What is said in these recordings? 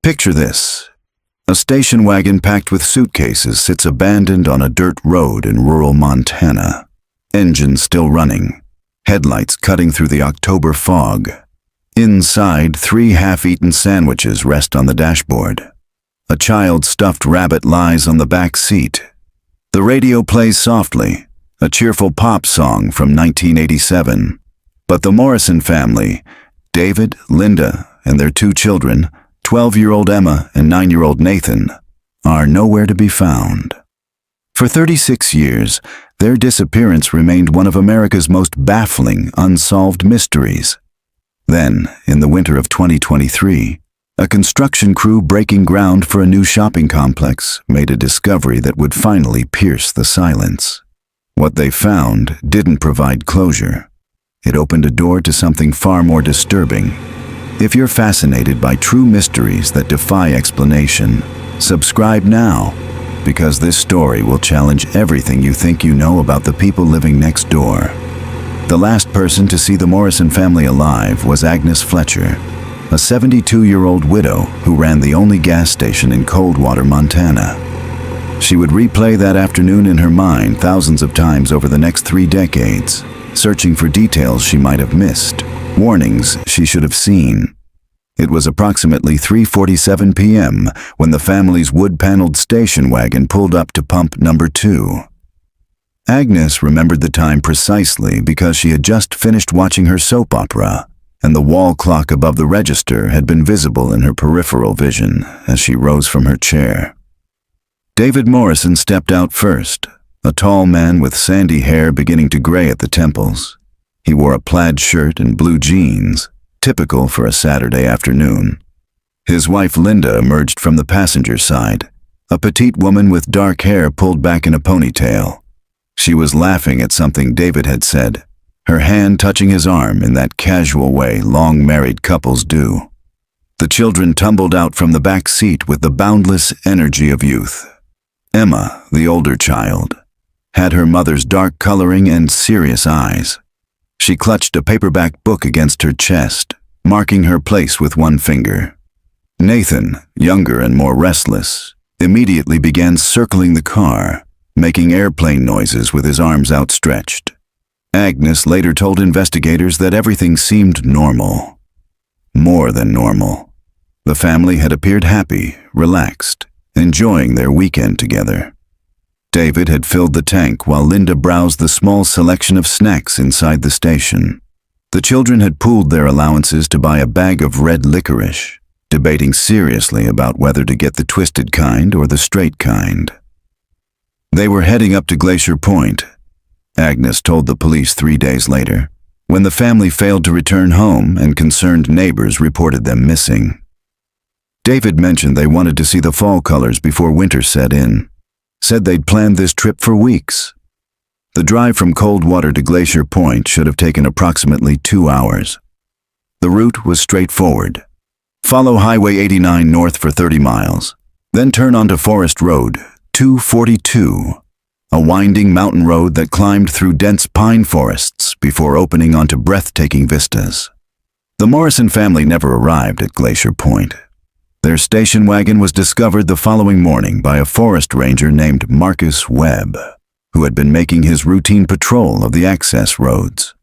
Picture this. A station wagon packed with suitcases sits abandoned on a dirt road in rural Montana. Engine still running, headlights cutting through the October fog. Inside, 3 half-eaten sandwiches rest on the dashboard. A child's stuffed rabbit lies on the back seat. The radio plays softly, a cheerful pop song from 1987. But the Morrison family, David, Linda, and their 2 children, 12-year-old Emma and 9-year-old Nathan, are nowhere to be found. For 36 years, their disappearance remained one of America's most baffling, unsolved mysteries. Then, in the winter of 2023, a construction crew breaking ground for a new shopping complex made a discovery that would finally pierce the silence. What they found didn't provide closure. It opened a door to something far more disturbing. If you're fascinated by true mysteries that defy explanation, subscribe now, because this story will challenge everything you think you know about the people living next door. The last person to see the Morrison family alive was Agnes Fletcher, a 72-year-old widow who ran the only gas station in Coldwater, Montana. She would replay that afternoon in her mind thousands of times over the next 3 decades, searching for details she might have missed, warnings she should have seen. It was approximately 3:47 p.m. when the family's wood-paneled station wagon pulled up to pump number 2. Agnes remembered the time precisely because she had just finished watching her soap opera, and the wall clock above the register had been visible in her peripheral vision as she rose from her chair. David Morrison stepped out first, a tall man with sandy hair beginning to gray at the temples. He wore a plaid shirt and blue jeans, typical for a Saturday afternoon. His wife Linda emerged from the passenger side, a petite woman with dark hair pulled back in a ponytail. She was laughing at something David had said, her hand touching his arm in that casual way long-married couples do. The children tumbled out from the back seat with the boundless energy of youth. Emma, the older child, had her mother's dark coloring and serious eyes. She clutched a paperback book against her chest, marking her place with one finger. Nathan, younger and more restless, immediately began circling the car, making airplane noises with his arms outstretched. Agnes later told investigators that everything seemed normal. More than normal. The family had appeared happy, relaxed, enjoying their weekend together. David had filled the tank while Linda browsed the small selection of snacks inside the station. The children had pooled their allowances to buy a bag of red licorice, debating seriously about whether to get the twisted kind or the straight kind. They were heading up to Glacier Point, Agnes told the police 3 days later, when the family failed to return home and concerned neighbors reported them missing. David mentioned they wanted to see the fall colors before winter set in. Said they'd planned this trip for weeks. The drive from Coldwater to Glacier Point should have taken approximately 2 hours. The route was straightforward. Follow Highway 89 north for 30 miles, then turn onto Forest Road, 242, a winding mountain road that climbed through dense pine forests before opening onto breathtaking vistas. The Morrison family never arrived at Glacier Point. Their station wagon was discovered the following morning by a forest ranger named Marcus Webb, who had been making his routine patrol of the access roads.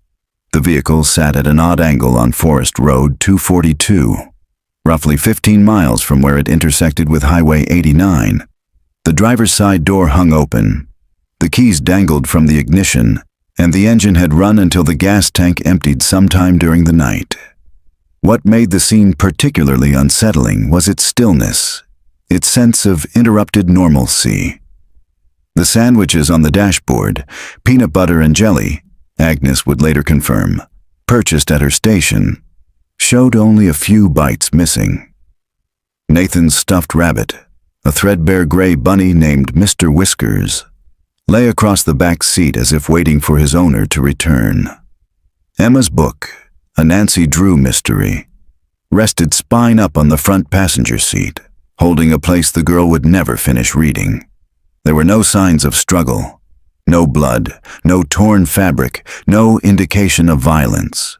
The vehicle sat at an odd angle on Forest Road 242, roughly 15 miles from where it intersected with Highway 89. The driver's side door hung open. The keys dangled from the ignition, and the engine had run until the gas tank emptied sometime during the night. What made the scene particularly unsettling was its stillness, its sense of interrupted normalcy. The sandwiches on the dashboard, peanut butter and jelly, Agnes would later confirm, purchased at her station, showed only a few bites missing. Nathan's stuffed rabbit, a threadbare gray bunny named Mr. Whiskers, lay across the back seat as if waiting for his owner to return. Emma's book, a Nancy Drew mystery, rested spine up on the front passenger seat, holding a place the girl would never finish reading. There were no signs of struggle, no blood, no torn fabric, no indication of violence.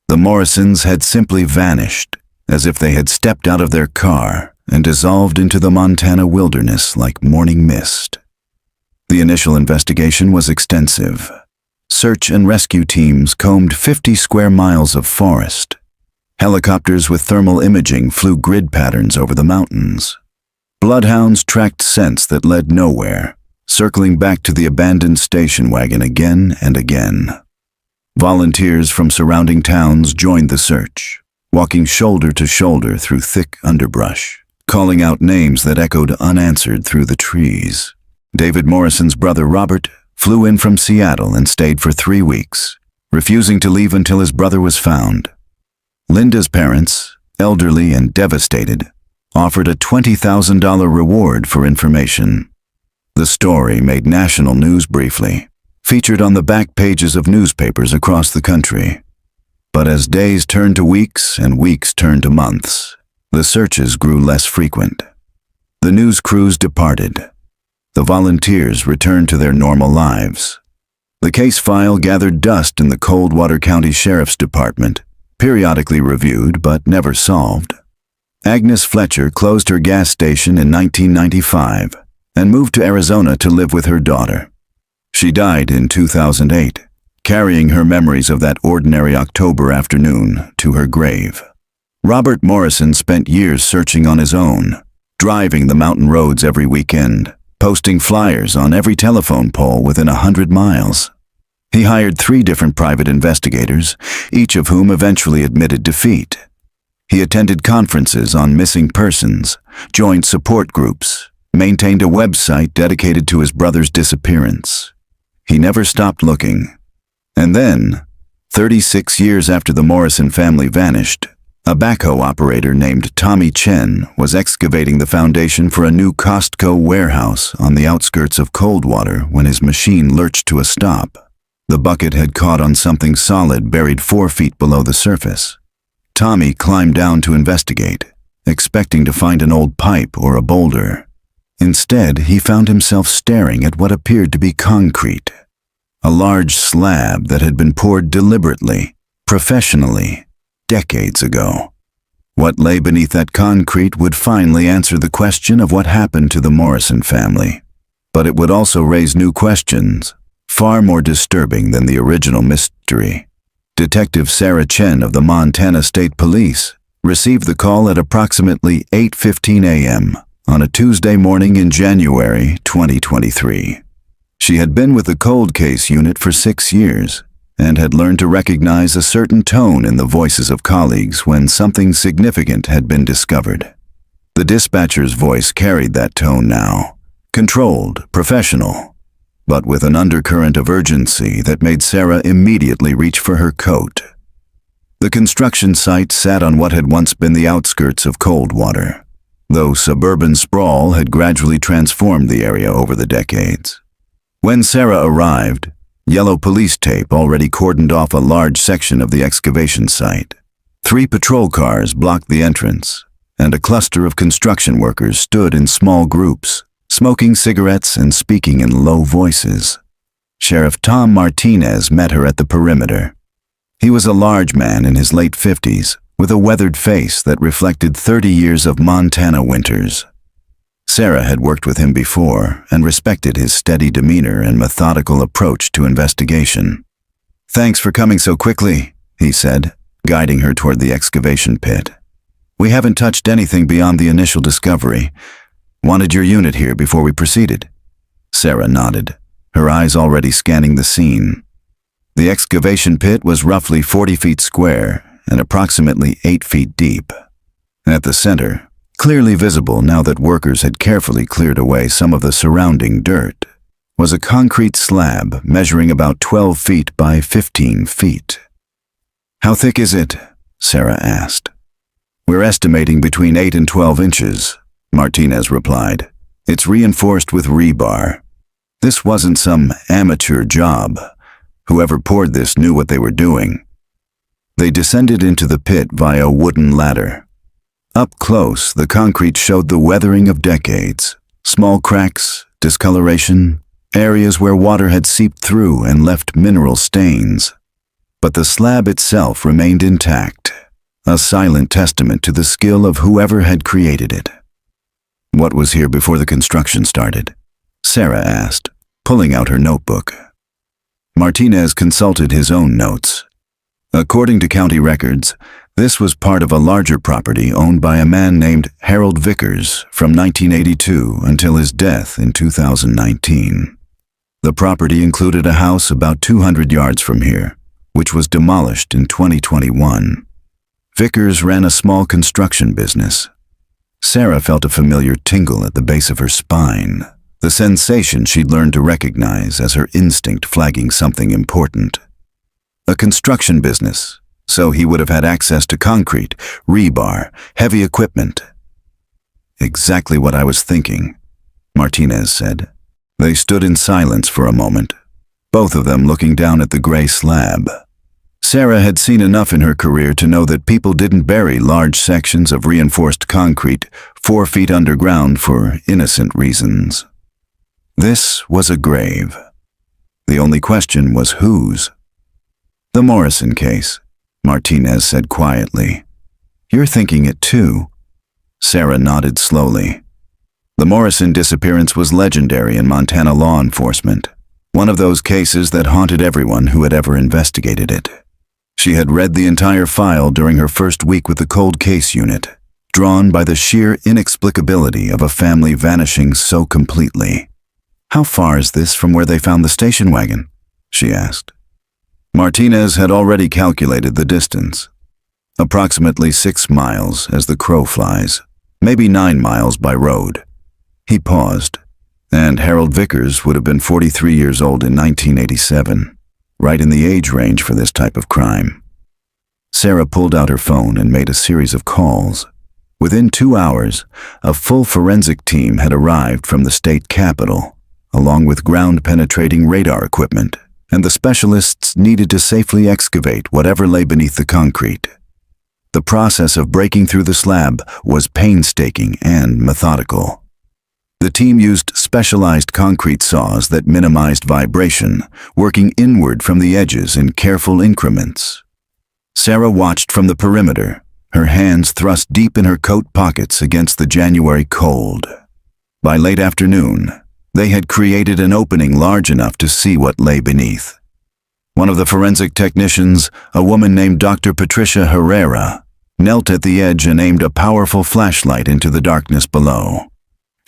The Morrisons had simply vanished, as if they had stepped out of their car and dissolved into the Montana wilderness like morning mist. The initial investigation was extensive. Search and rescue teams combed 50 square miles of forest. Helicopters with thermal imaging flew grid patterns over the mountains. Bloodhounds tracked scents that led nowhere, circling back to the abandoned station wagon again and again. Volunteers from surrounding towns joined the search, walking shoulder to shoulder through thick underbrush, calling out names that echoed unanswered through the trees. David Morrison's brother Robert flew in from Seattle and stayed for 3 weeks, refusing to leave until his brother was found. Linda's parents, elderly and devastated, offered a $20,000 reward for information. The story made national news briefly, featured on the back pages of newspapers across the country. But as days turned to weeks and weeks turned to months, the searches grew less frequent. The news crews departed. The volunteers returned to their normal lives. The case file gathered dust in the Coldwater County Sheriff's Department, periodically reviewed but never solved. Agnes Fletcher closed her gas station in 1995 and moved to Arizona to live with her daughter. She died in 2008, carrying her memories of that ordinary October afternoon to her grave. Robert Morrison spent years searching on his own, driving the mountain roads every weekend, posting flyers on every telephone pole within 100 miles. He hired 3 different private investigators, each of whom eventually admitted defeat. He attended conferences on missing persons, joined support groups, maintained a website dedicated to his brother's disappearance. He never stopped looking. And then, 36 years after the Morrison family vanished, a backhoe operator named Tommy Chen was excavating the foundation for a new Costco warehouse on the outskirts of Coldwater when his machine lurched to a stop. The bucket had caught on something solid buried 4 feet below the surface. Tommy climbed down to investigate, expecting to find an old pipe or a boulder. Instead, he found himself staring at what appeared to be concrete, a large slab that had been poured deliberately, professionally, decades ago. What lay beneath that concrete would finally answer the question of what happened to the Morrison family. But it would also raise new questions, far more disturbing than the original mystery. Detective Sarah Chen of the Montana State Police received the call at approximately 8:15 a.m. on a Tuesday morning in January 2023. She had been with the cold case unit for 6 years and had learned to recognize a certain tone in the voices of colleagues when something significant had been discovered. The dispatcher's voice carried that tone now, controlled, professional, but with an undercurrent of urgency that made Sarah immediately reach for her coat. The construction site sat on what had once been the outskirts of Coldwater, though suburban sprawl had gradually transformed the area over the decades. When Sarah arrived, yellow police tape already cordoned off a large section of the excavation site. 3 patrol cars blocked the entrance, and a cluster of construction workers stood in small groups, smoking cigarettes and speaking in low voices. Sheriff Tom Martinez met her at the perimeter. He was a large man in his late 50s, with a weathered face that reflected 30 years of Montana winters. Sarah had worked with him before and respected his steady demeanor and methodical approach to investigation. "Thanks for coming so quickly," he said, guiding her toward the excavation pit. "We haven't touched anything beyond the initial discovery. Wanted your unit here before we proceeded." Sarah nodded, her eyes already scanning the scene. The excavation pit was roughly 40 feet square and approximately 8 feet deep. At the center, clearly visible now that workers had carefully cleared away some of the surrounding dirt, was a concrete slab measuring about 12 feet by 15 feet. "How thick is it?" Sarah asked. "We're estimating between 8 and 12 inches, Martinez replied. "It's reinforced with rebar. This wasn't some amateur job. Whoever poured this knew what they were doing." They descended into the pit via a wooden ladder. Up close, the concrete showed the weathering of decades, small cracks, discoloration, areas where water had seeped through and left mineral stains. But the slab itself remained intact, a silent testament to the skill of whoever had created it. What was here before the construction started? Sarah asked, pulling out her notebook. Martinez consulted his own notes. According to county records, this was part of a larger property owned by a man named Harold Vickers from 1982 until his death in 2019. The property included a house about 200 yards from here, which was demolished in 2021. Vickers ran a small construction business. Sarah felt a familiar tingle at the base of her spine, the sensation she'd learned to recognize as her instinct flagging something important. A construction business, so he would have had access to concrete, rebar, heavy equipment. Exactly what I was thinking, Martinez said. They stood in silence for a moment, both of them looking down at the gray slab. Sarah had seen enough in her career to know that people didn't bury large sections of reinforced concrete 4 feet underground for innocent reasons. This was a grave. The only question was whose. The Morrison case, Martinez said quietly. You're thinking it too. Sarah nodded slowly. The Morrison disappearance was legendary in Montana law enforcement, one of those cases that haunted everyone who had ever investigated it. She had read the entire file during her first week with the cold case unit, drawn by the sheer inexplicability of a family vanishing so completely. How far is this from where they found the station wagon? She asked. Martinez had already calculated the distance. Approximately 6 miles as the crow flies, maybe 9 miles by road. He paused, and Harold Vickers would have been 43 years old in 1987. Right in the age range for this type of crime. Sarah pulled out her phone and made a series of calls. Within 2 hours, a full forensic team had arrived from the state capitol, along with ground-penetrating radar equipment, and the specialists needed to safely excavate whatever lay beneath the concrete. The process of breaking through the slab was painstaking and methodical. The team used specialized concrete saws that minimized vibration, working inward from the edges in careful increments. Sarah watched from the perimeter, her hands thrust deep in her coat pockets against the January cold. By late afternoon, they had created an opening large enough to see what lay beneath. One of the forensic technicians, a woman named Dr. Patricia Herrera, knelt at the edge and aimed a powerful flashlight into the darkness below.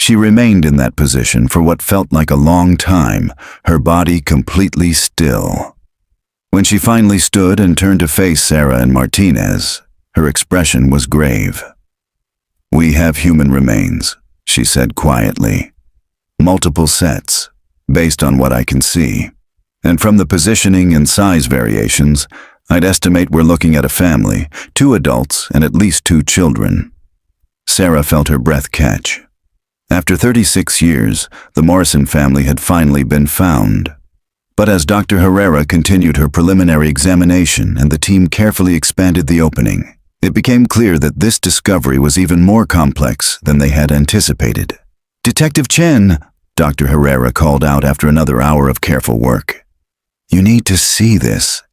She remained in that position for what felt like a long time, her body completely still. When she finally stood and turned to face Sarah and Martinez, her expression was grave. "We have human remains," she said quietly. "Multiple sets, based on what I can see. And from the positioning and size variations, I'd estimate we're looking at a family, 2 adults and at least 2 children." Sarah felt her breath catch. After 36 years, the Morrison family had finally been found. But as Dr. Herrera continued her preliminary examination and the team carefully expanded the opening, it became clear that this discovery was even more complex than they had anticipated. "Detective Chen," Dr. Herrera called out after another hour of careful work. "You need to see this."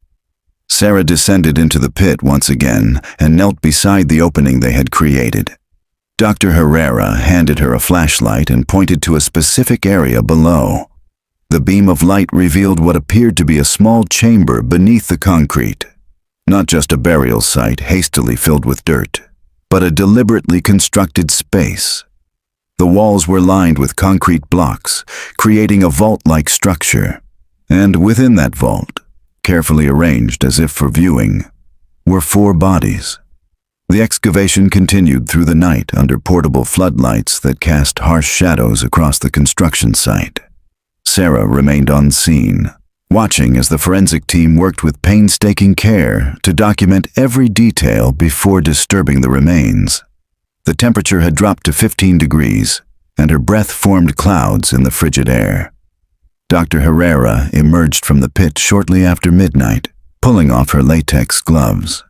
Sarah descended into the pit once again and knelt beside the opening they had created. Dr. Herrera handed her a flashlight and pointed to a specific area below. The beam of light revealed what appeared to be a small chamber beneath the concrete. Not just a burial site hastily filled with dirt, but a deliberately constructed space. The walls were lined with concrete blocks, creating a vault-like structure. And within that vault, carefully arranged as if for viewing, were 4 bodies. The excavation continued through the night under portable floodlights that cast harsh shadows across the construction site. Sarah remained on scene, watching as the forensic team worked with painstaking care to document every detail before disturbing the remains. The temperature had dropped to 15 degrees, and her breath formed clouds in the frigid air. Dr. Herrera emerged from the pit shortly after midnight, pulling off her latex gloves.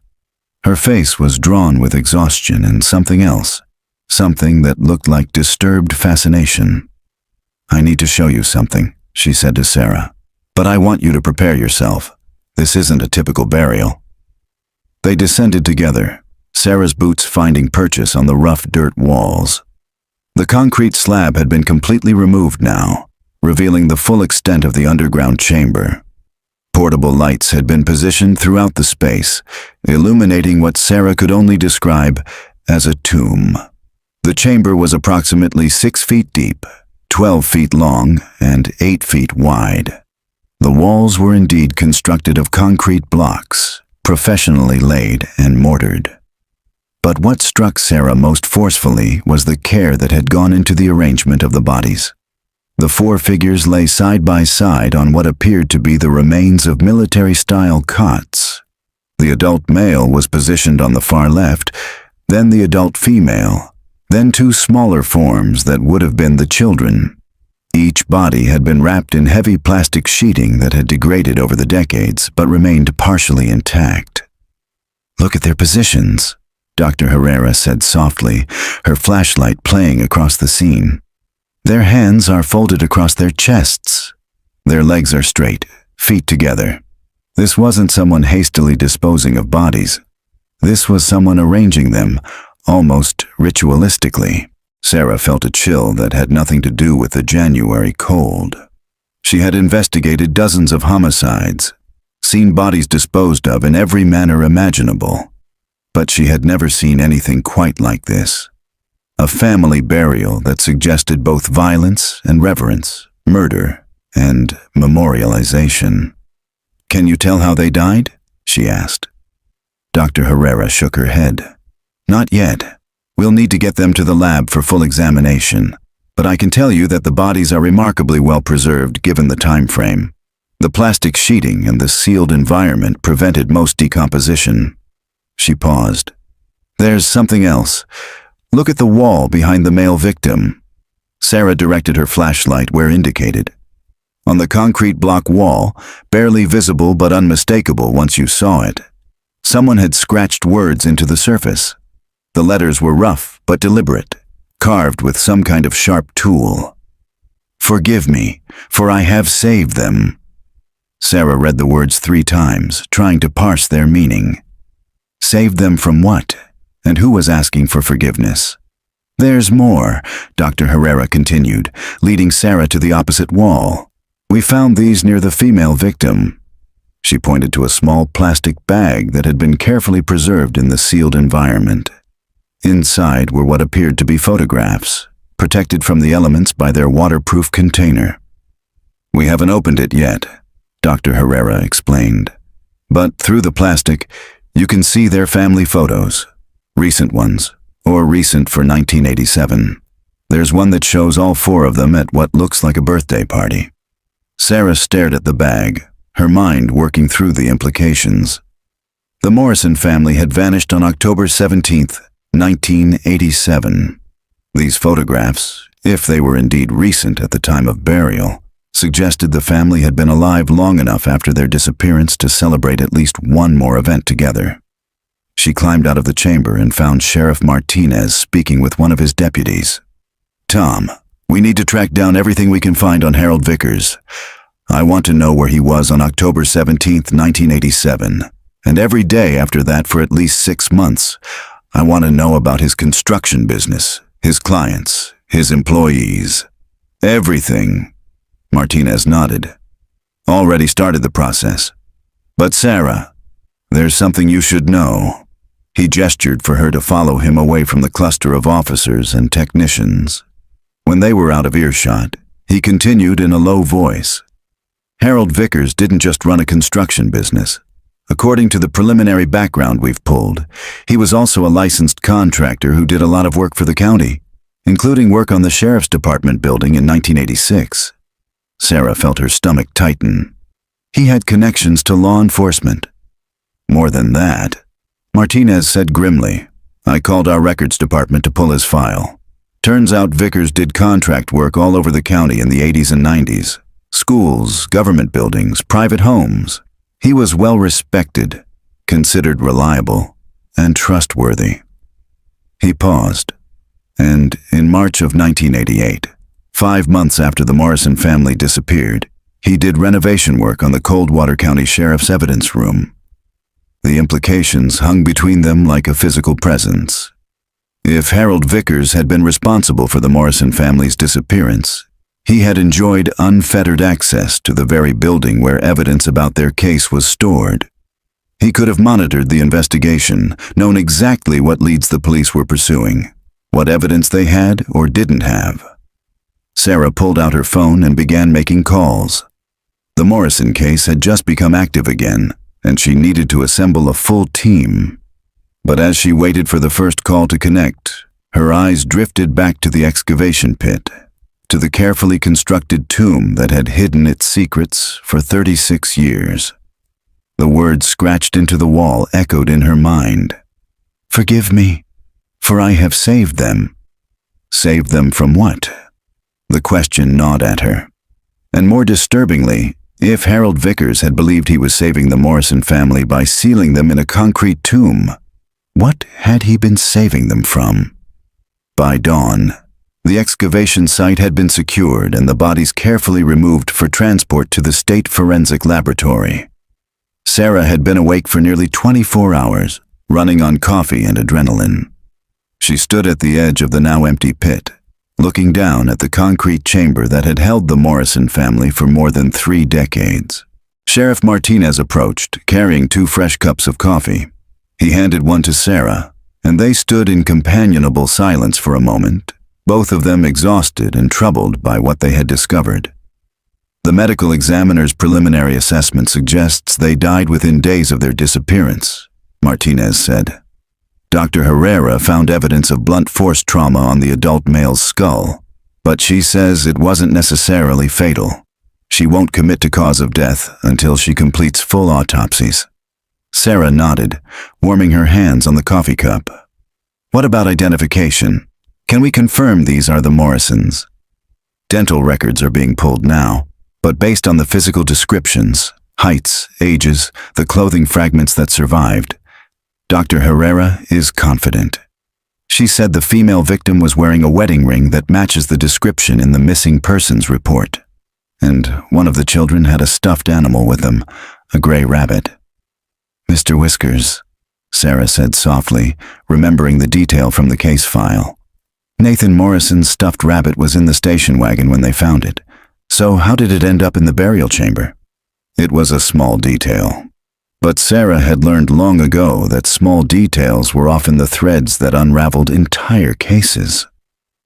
Her face was drawn with exhaustion and something else, something that looked like disturbed fascination. "I need to show you something," she said to Sarah, "but I want you to prepare yourself. This isn't a typical burial." They descended together, Sarah's boots finding purchase on the rough dirt walls. The concrete slab had been completely removed now, revealing the full extent of the underground chamber. Portable lights had been positioned throughout the space, illuminating what Sarah could only describe as a tomb. The chamber was approximately 6 feet deep, 12 feet long, and 8 feet wide. The walls were indeed constructed of concrete blocks, professionally laid and mortared. But what struck Sarah most forcefully was the care that had gone into the arrangement of the bodies. The 4 figures lay side by side on what appeared to be the remains of military-style cots. The adult male was positioned on the far left, then the adult female, then 2 smaller forms that would have been the children. Each body had been wrapped in heavy plastic sheeting that had degraded over the decades but remained partially intact. "Look at their positions," Dr. Herrera said softly, her flashlight playing across the scene. "Their hands are folded across their chests. Their legs are straight, feet together. This wasn't someone hastily disposing of bodies. This was someone arranging them, almost ritualistically." Sarah felt a chill that had nothing to do with the January cold. She had investigated dozens of homicides, seen bodies disposed of in every manner imaginable, but she had never seen anything quite like this. A family burial that suggested both violence and reverence, murder and memorialization. "Can you tell how they died?" she asked. Dr. Herrera shook her head. "Not yet. We'll need to get them to the lab for full examination, but I can tell you that the bodies are remarkably well preserved given the time frame. The plastic sheeting and the sealed environment prevented most decomposition." She paused. "There's something else. Look at the wall behind the male victim." Sarah directed her flashlight where indicated. On the concrete block wall, barely visible but unmistakable once you saw it, someone had scratched words into the surface. The letters were rough but deliberate, carved with some kind of sharp tool. "Forgive me, for I have saved them." Sarah read the words 3 times, trying to parse their meaning. Saved them from what? And who was asking for forgiveness? "There's more," Dr. Herrera continued, leading Sarah to the opposite wall. "We found these near the female victim." She pointed to a small plastic bag that had been carefully preserved in the sealed environment. Inside were what appeared to be photographs, protected from the elements by their waterproof container. "We haven't opened it yet," Dr. Herrera explained. "But through the plastic, you can see their family photos, recent ones, or recent for 1987. There's one that shows all 4 of them at what looks like a birthday party." Sarah stared at the bag, her mind working through the implications. The Morrison family had vanished on October 17th, 1987. These photographs, if they were indeed recent at the time of burial, suggested the family had been alive long enough after their disappearance to celebrate at least one more event together. She climbed out of the chamber and found Sheriff Martinez speaking with one of his deputies. "Tom, we need to track down everything we can find on Harold Vickers. I want to know where he was on October 17th, 1987, and every day after that for at least 6 months. I want to know about his construction business, his clients, his employees. Everything." Martinez nodded. "Already started the process. But Sarah, there's something you should know." He gestured for her to follow him away from the cluster of officers and technicians. When they were out of earshot, he continued in a low voice. "Harold Vickers didn't just run a construction business. According to the preliminary background we've pulled, he was also a licensed contractor who did a lot of work for the county, including work on the Sheriff's Department building in 1986. Sarah felt her stomach tighten. He had connections to law enforcement. More than that, Martinez said grimly, "I called our records department to pull his file. Turns out Vickers did contract work all over the county in the 80s and 90s. Schools, government buildings, private homes. He was well respected, considered reliable, and trustworthy." He paused, and in March of 1988, 5 months after the Morrison family disappeared, he did renovation work on the Coldwater County Sheriff's evidence room. The implications hung between them like a physical presence. If Harold Vickers had been responsible for the Morrison family's disappearance, he had enjoyed unfettered access to the very building where evidence about their case was stored. He could have monitored the investigation, known exactly what leads the police were pursuing, what evidence they had or didn't have. Sarah pulled out her phone and began making calls. The Morrison case had just become active again, and she needed to assemble a full team. But as she waited for the first call to connect, her eyes drifted back to the excavation pit, to the carefully constructed tomb that had hidden its secrets for 36 years. The words scratched into the wall echoed in her mind. "Forgive me, for I have saved them." Saved them from what? The question gnawed at her. And more disturbingly, if Harold Vickers had believed he was saving the Morrison family by sealing them in a concrete tomb, what had he been saving them from? By dawn, the excavation site had been secured and the bodies carefully removed for transport to the State Forensic Laboratory. Sarah had been awake for nearly 24 hours, running on coffee and adrenaline. She stood at the edge of the now empty pit, looking down at the concrete chamber that had held the Morrison family for more than 3 decades. Sheriff Martinez approached, carrying 2 fresh cups of coffee. He handed one to Sarah, and they stood in companionable silence for a moment, both of them exhausted and troubled by what they had discovered. The medical examiner's preliminary assessment suggests they died within days of their disappearance, Martinez said. Dr. Herrera found evidence of blunt force trauma on the adult male's skull, but she says it wasn't necessarily fatal. She won't commit to cause of death until she completes full autopsies. Sarah nodded, warming her hands on the coffee cup. "What about identification? Can we confirm these are the Morrisons?" "Dental records are being pulled now, but based on the physical descriptions, heights, ages, the clothing fragments that survived, Dr. Herrera is confident." She said the female victim was wearing a wedding ring that matches the description in the missing persons report. And one of the children had a stuffed animal with them, a gray rabbit. "Mr. Whiskers," Sarah said softly, remembering the detail from the case file. "Nathan Morrison's stuffed rabbit was in the station wagon when they found it. So how did it end up in the burial chamber?" It was a small detail. But Sarah had learned long ago that small details were often the threads that unraveled entire cases.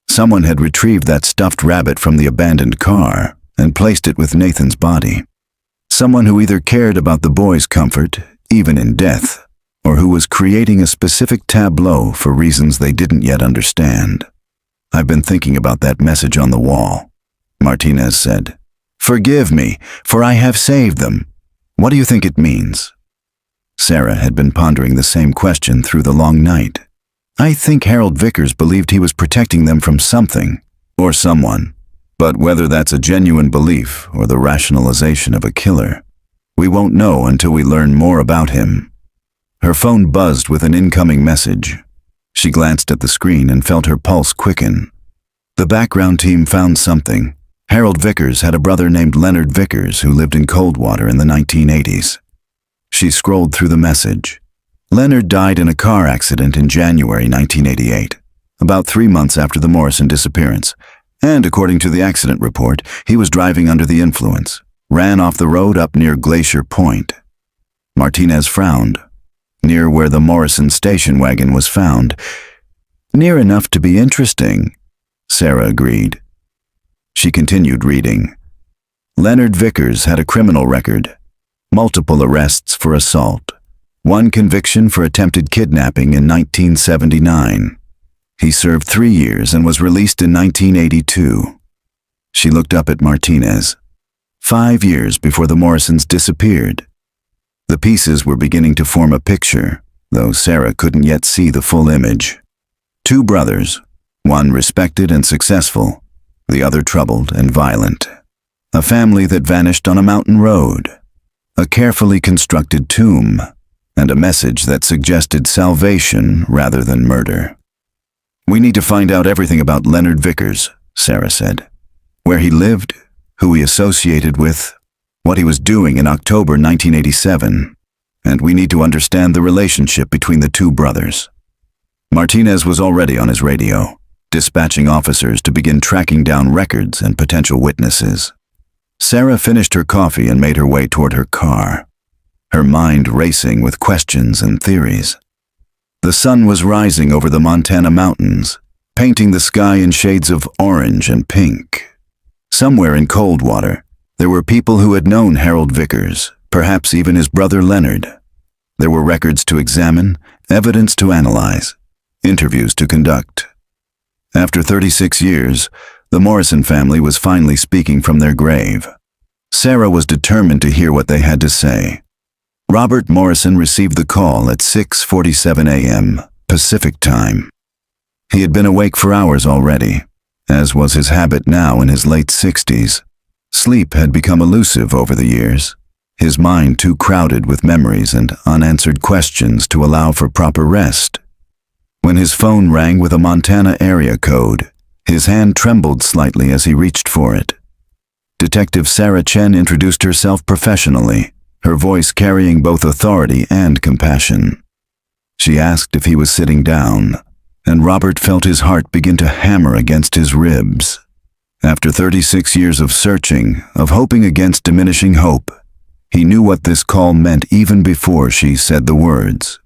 Someone had retrieved that stuffed rabbit from the abandoned car and placed it with Nathan's body. Someone who either cared about the boy's comfort, even in death, or who was creating a specific tableau for reasons they didn't yet understand. "I've been thinking about that message on the wall," Martinez said. "Forgive me, for I have saved them. What do you think it means?" Sarah had been pondering the same question through the long night. "I think Harold Vickers believed he was protecting them from something, or someone. But whether that's a genuine belief or the rationalization of a killer, we won't know until we learn more about him." Her phone buzzed with an incoming message. She glanced at the screen and felt her pulse quicken. The background team found something. Harold Vickers had a brother named Leonard Vickers who lived in Coldwater in the 1980s. She scrolled through the message. Leonard died in a car accident in January 1988, about 3 months after the Morrison disappearance, and according to the accident report, he was driving under the influence, ran off the road up near Glacier Point. Martinez frowned. Near where the Morrison station wagon was found. "Near enough to be interesting," Sarah agreed. She continued reading. Leonard Vickers had a criminal record. Multiple arrests for assault. 1 conviction for attempted kidnapping in 1979. He served 3 years and was released in 1982. She looked up at Martinez. 5 years before the Morrisons disappeared. The pieces were beginning to form a picture, though Sarah couldn't yet see the full image. 2 brothers, one respected and successful, the other troubled and violent. A family that vanished on a mountain road. A carefully constructed tomb, and a message that suggested salvation rather than murder. "We need to find out everything about Leonard Vickers," Sarah said. "Where he lived, who he associated with, what he was doing in October 1987, and we need to understand the relationship between the 2 brothers." Martinez was already on his radio, dispatching officers to begin tracking down records and potential witnesses. Sarah finished her coffee and made her way toward her car, her mind racing with questions and theories. The sun was rising over the Montana mountains, painting the sky in shades of orange and pink. Somewhere in Coldwater, there were people who had known Harold Vickers, perhaps even his brother Leonard. There were records to examine, evidence to analyze, interviews to conduct. After 36 years, the Morrison family was finally speaking from their grave. Sarah was determined to hear what they had to say. Robert Morrison received the call at 6:47 a.m. Pacific Time. He had been awake for hours already, as was his habit now in his late 60s. Sleep had become elusive over the years, his mind too crowded with memories and unanswered questions to allow for proper rest. When his phone rang with a Montana area code, his hand trembled slightly as he reached for it. Detective Sarah Chen introduced herself professionally, her voice carrying both authority and compassion. She asked if he was sitting down, and Robert felt his heart begin to hammer against his ribs. After 36 years of searching, of hoping against diminishing hope, he knew what this call meant even before she said the words.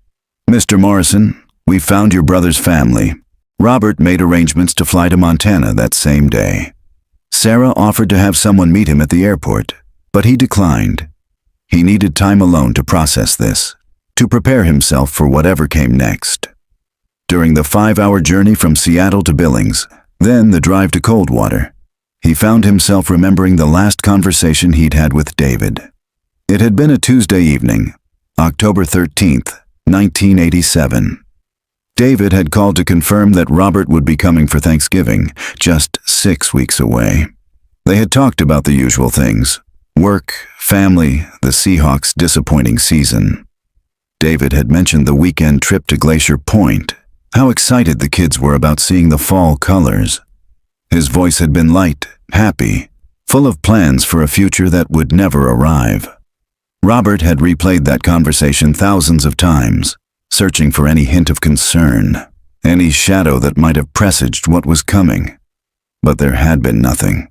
"Mr. Morrison, we found your brother's family." Robert made arrangements to fly to Montana that same day. Sarah offered to have someone meet him at the airport, but he declined. He needed time alone to process this, to prepare himself for whatever came next. During the 5-hour journey from Seattle to Billings, then the drive to Coldwater, he found himself remembering the last conversation he'd had with David. It had been a Tuesday evening, October 13th, 1987. David had called to confirm that Robert would be coming for Thanksgiving, just 6 weeks away. They had talked about the usual things: work, family, the Seahawks' disappointing season. David had mentioned the weekend trip to Glacier Point, how excited the kids were about seeing the fall colors. His voice had been light, happy, full of plans for a future that would never arrive. Robert had replayed that conversation thousands of times, searching for any hint of concern, any shadow that might have presaged what was coming. But there had been nothing.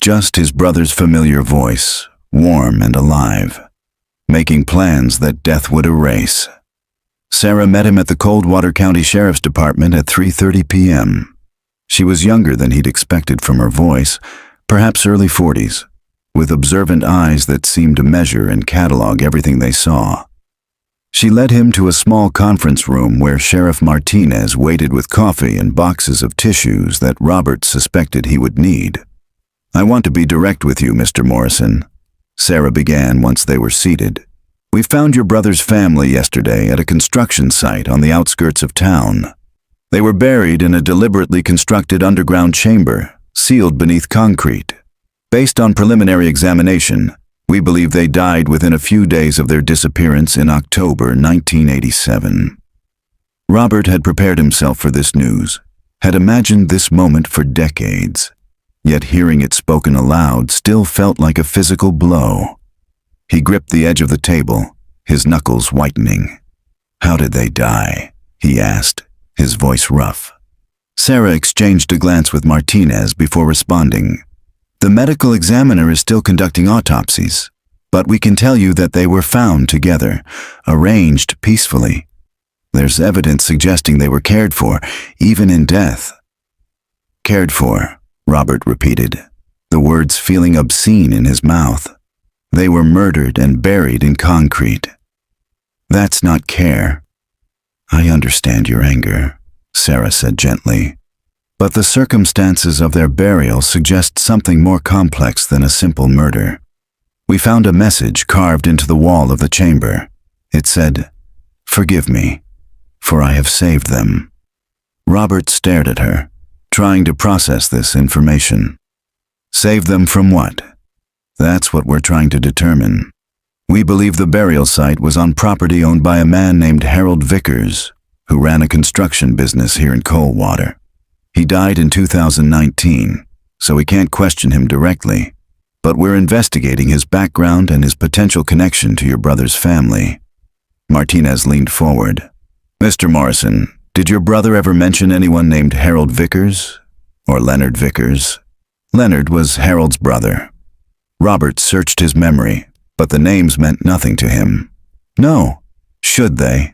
Just his brother's familiar voice, warm and alive, making plans that death would erase. Sarah met him at the Coldwater County Sheriff's Department at 3:30 p.m. She was younger than he'd expected from her voice, perhaps early 40s, with observant eyes that seemed to measure and catalog everything they saw. She led him to a small conference room where Sheriff Martinez waited with coffee and boxes of tissues that Robert suspected he would need. "I want to be direct with you, Mr. Morrison," Sarah began once they were seated. "We found your brother's family yesterday at a construction site on the outskirts of town. They were buried in a deliberately constructed underground chamber, sealed beneath concrete. Based on preliminary examination, we believe they died within a few days of their disappearance in October 1987. Robert had prepared himself for this news, had imagined this moment for decades, yet hearing it spoken aloud still felt like a physical blow. He gripped the edge of the table, his knuckles whitening. "How did they die?" he asked, his voice rough. Sarah exchanged a glance with Martinez before responding. "The medical examiner is still conducting autopsies, but we can tell you that they were found together, arranged peacefully. There's evidence suggesting they were cared for, even in death." "Cared for," Robert repeated, the words feeling obscene in his mouth. "They were murdered and buried in concrete. That's not care." "I understand your anger," Sarah said gently, "but the circumstances of their burial suggest something more complex than a simple murder. We found a message carved into the wall of the chamber. It said, 'Forgive me, for I have saved them.'" Robert stared at her, trying to process this information. "Save them from what?" "That's what we're trying to determine. We believe the burial site was on property owned by a man named Harold Vickers, who ran a construction business here in Coldwater. He died in 2019, so we can't question him directly, but we're investigating his background and his potential connection to your brother's family." Martinez leaned forward. "Mr. Morrison, Did your brother ever mention anyone named Harold Vickers? Or Leonard Vickers? Leonard was Harold's brother. Robert searched his memory, but the names meant nothing to him. No. Should they?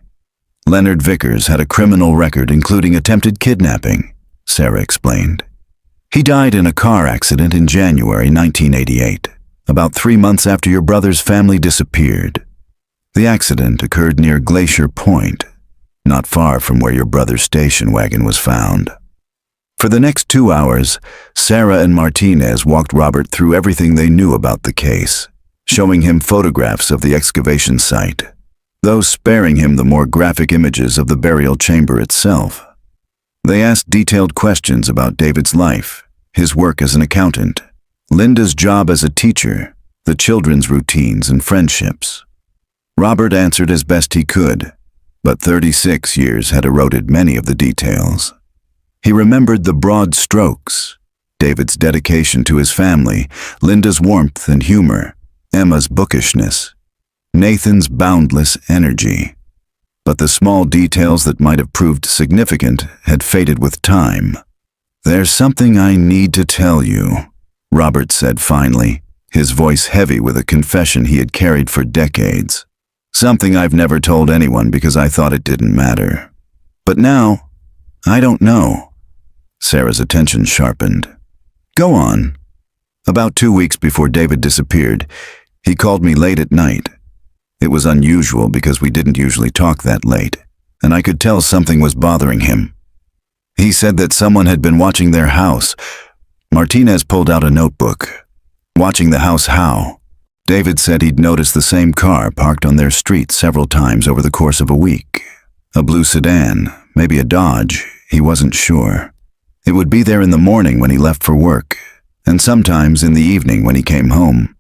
Leonard Vickers had a criminal record including attempted kidnapping, Sarah explained. He died in a car accident in January 1988, about 3 months after your brother's family disappeared. The accident occurred near Glacier Point, not far from where your brother's station wagon was found. For the next 2 hours, Sarah and Martinez walked Robert through everything they knew about the case, showing him photographs of the excavation site, though sparing him the more graphic images of the burial chamber itself. They asked detailed questions about David's life, his work as an accountant, Linda's job as a teacher, the children's routines and friendships. Robert answered as best he could, but 36 years had eroded many of the details. He remembered the broad strokes, David's dedication to his family, Linda's warmth and humor, Emma's bookishness, Nathan's boundless energy. But the small details that might have proved significant had faded with time. "There's something I need to tell you," Robert said finally, his voice heavy with a confession he had carried for decades. "Something I've never told anyone because I thought it didn't matter. But now, I don't know." Sarah's attention sharpened. "Go on." "About 2 weeks before David disappeared, he called me late at night. It was unusual because we didn't usually talk that late, and I could tell something was bothering him. He said that someone had been watching their house." Martinez pulled out a notebook. "Watching the house how?" David said he'd noticed the same car parked on their street several times over the course of a week. A blue sedan, maybe a Dodge, he wasn't sure. It would be there in the morning when he left for work, and sometimes in the evening when he came home.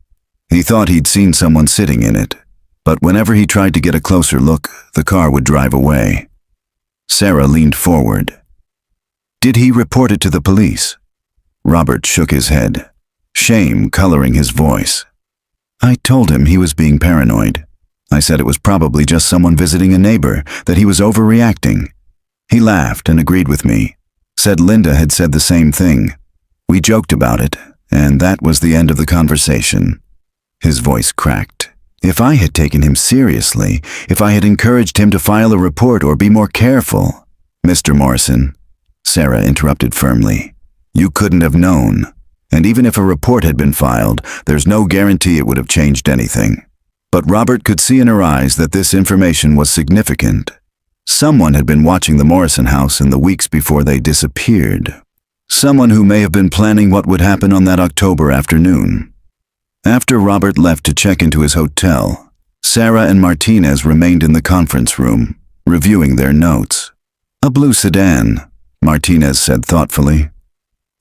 He thought he'd seen someone sitting in it, but whenever he tried to get a closer look, the car would drive away. Sarah leaned forward. "Did he report it to the police?" Robert shook his head, shame coloring his voice. "I told him he was being paranoid. I said it was probably just someone visiting a neighbor, that he was overreacting. He laughed and agreed with me, said Linda had said the same thing. We joked about it, and that was the end of the conversation." His voice cracked. "If I had taken him seriously, if I had encouraged him to file a report or be more careful—" "Mr. Morrison," Sarah interrupted firmly, "you couldn't have known. And even if a report had been filed, there's no guarantee it would have changed anything." But Robert could see in her eyes that this information was significant. Someone had been watching the Morrison house in the weeks before they disappeared. Someone who may have been planning what would happen on that October afternoon. After Robert left to check into his hotel, Sarah and Martinez remained in the conference room, reviewing their notes. "A blue sedan," Martinez said thoughtfully.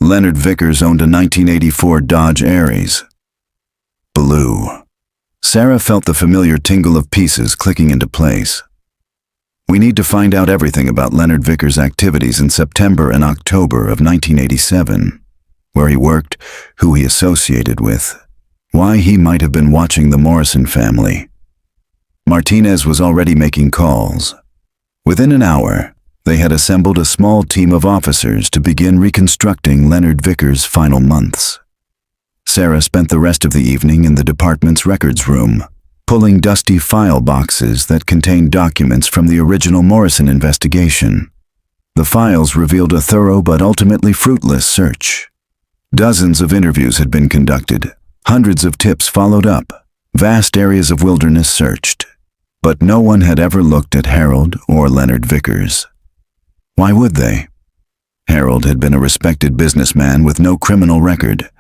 "Leonard Vickers owned a 1984 Dodge Aries." Blue. Sarah felt the familiar tingle of pieces clicking into place. "We need to find out everything about Leonard Vickers' activities in September and October of 1987. Where he worked, who he associated with, why he might have been watching the Morrison family." Martinez was already making calls. Within an hour, they had assembled a small team of officers to begin reconstructing Leonard Vickers' final months. Sarah spent the rest of the evening in the department's records room, pulling dusty file boxes that contained documents from the original Morrison investigation. The files revealed a thorough but ultimately fruitless search. Dozens of interviews had been conducted, hundreds of tips followed up, vast areas of wilderness searched, but no one had ever looked at Harold or Leonard Vickers. Why would they? Harold had been a respected businessman with no criminal record.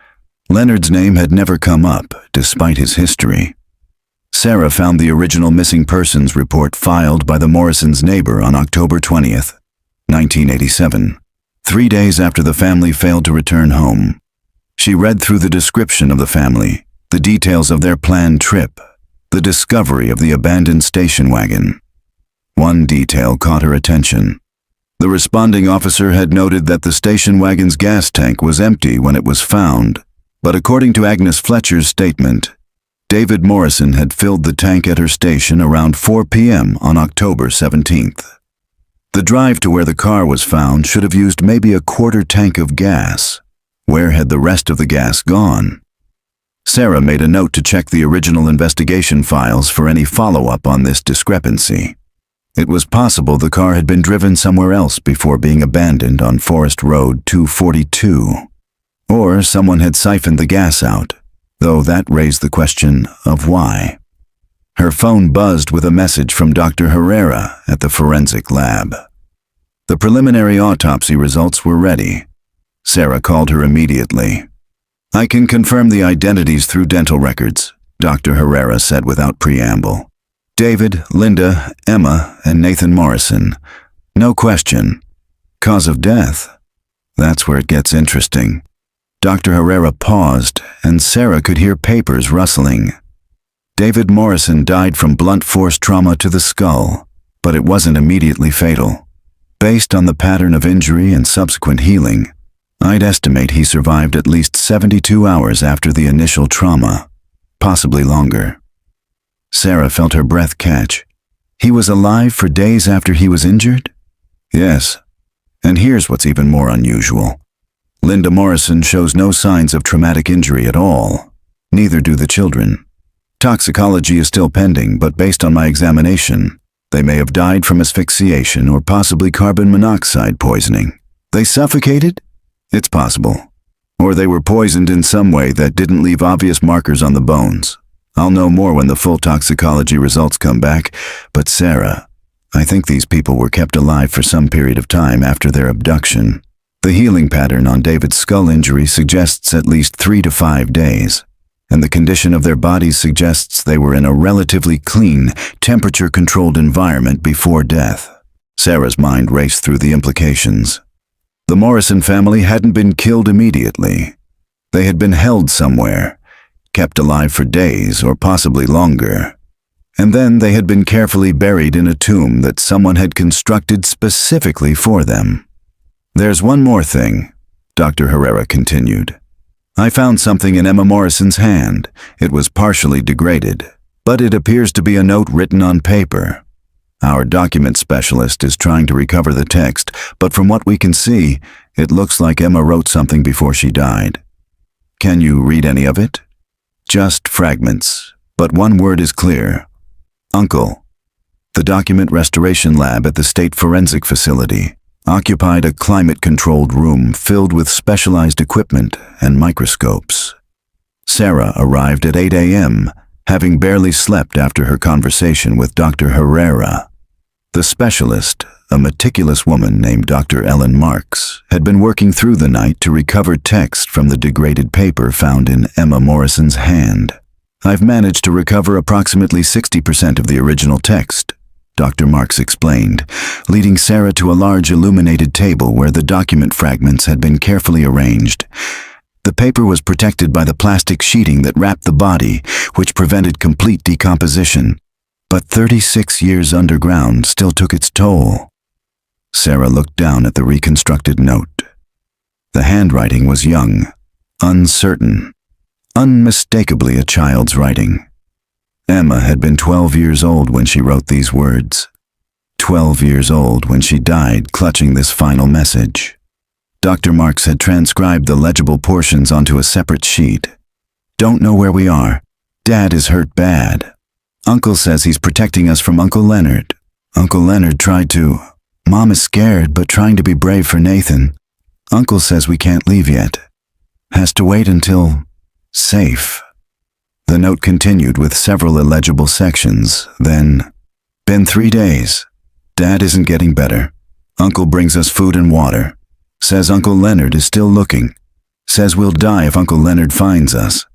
Leonard's name had never come up, despite his history. Sarah found the original missing persons report filed by the Morrisons' neighbor on October 20th, 1987, 3 days after the family failed to return home. She read through the description of the family, the details of their planned trip, the discovery of the abandoned station wagon. One detail caught her attention. The responding officer had noted that the station wagon's gas tank was empty when it was found, but according to Agnes Fletcher's statement, David Morrison had filled the tank at her station around 4 p.m. on October 17th. The drive to where the car was found should have used maybe a quarter tank of gas. Where had the rest of the gas gone? Sarah made a note to check the original investigation files for any follow-up on this discrepancy. It was possible the car had been driven somewhere else before being abandoned on Forest Road 242. Or someone had siphoned the gas out, though that raised the question of why. Her phone buzzed with a message from Dr. Herrera at the forensic lab. The preliminary autopsy results were ready. Sarah called her immediately. "I can confirm the identities through dental records," Dr. Herrera said without preamble. "David, Linda, Emma, and Nathan Morrison. No question. Cause of death? That's where it gets interesting." Dr. Herrera paused, and Sarah could hear papers rustling. David Morrison died from blunt force trauma to the skull, but it wasn't immediately fatal. Based on the pattern of injury and subsequent healing, I'd estimate he survived at least 72 hours after the initial trauma, possibly longer. Sarah felt her breath catch. He was alive for days after he was injured? Yes. And here's what's even more unusual. Linda Morrison shows no signs of traumatic injury at all. Neither do the children. Toxicology is still pending, but based on my examination, they may have died from asphyxiation or possibly carbon monoxide poisoning. They suffocated? It's possible. Or they were poisoned in some way that didn't leave obvious markers on the bones. I'll know more when the full toxicology results come back, but Sarah, I think these people were kept alive for some period of time after their abduction. The healing pattern on David's skull injury suggests at least 3 to 5 days, and the condition of their bodies suggests they were in a relatively clean, temperature-controlled environment before death. Sarah's mind raced through the implications. The Morrison family hadn't been killed immediately. They had been held somewhere, kept alive for days or possibly longer. And then they had been carefully buried in a tomb that someone had constructed specifically for them. "There's one more thing," Dr. Herrera continued. "I found something in Emma Morrison's hand. It was partially degraded, but it appears to be a note written on paper. Our document specialist is trying to recover the text, but from what we can see, it looks like Emma wrote something before she died. Can you read any of it? Just fragments, but one word is clear. Uncle." The document restoration lab at the state forensic facility occupied a climate-controlled room filled with specialized equipment and microscopes. Sarah arrived at 8 a.m., having barely slept after her conversation with Dr. Herrera. The specialist, a meticulous woman named Dr. Ellen Marks, had been working through the night to recover text from the degraded paper found in Emma Morrison's hand. "I've managed to recover approximately 60% of the original text," Dr. Marks explained, leading Sarah to a large illuminated table where the document fragments had been carefully arranged. The paper was protected by the plastic sheeting that wrapped the body, which prevented complete decomposition. But 36 years underground still took its toll. Sarah looked down at the reconstructed note. The handwriting was young, uncertain, unmistakably a child's writing. Emma had been 12 years old when she wrote these words. 12 years old when she died clutching this final message. Dr. Marks had transcribed the legible portions onto a separate sheet. "Don't know where we are. Dad is hurt bad. Uncle says he's protecting us from Uncle Leonard. Uncle Leonard tried to. Mom is scared but trying to be brave for Nathan. Uncle says we can't leave yet. Has to wait until safe." The note continued with several illegible sections, then, "Been 3 days. Dad isn't getting better. Uncle brings us food and water. Says Uncle Leonard is still looking. Says we'll die if Uncle Leonard finds us.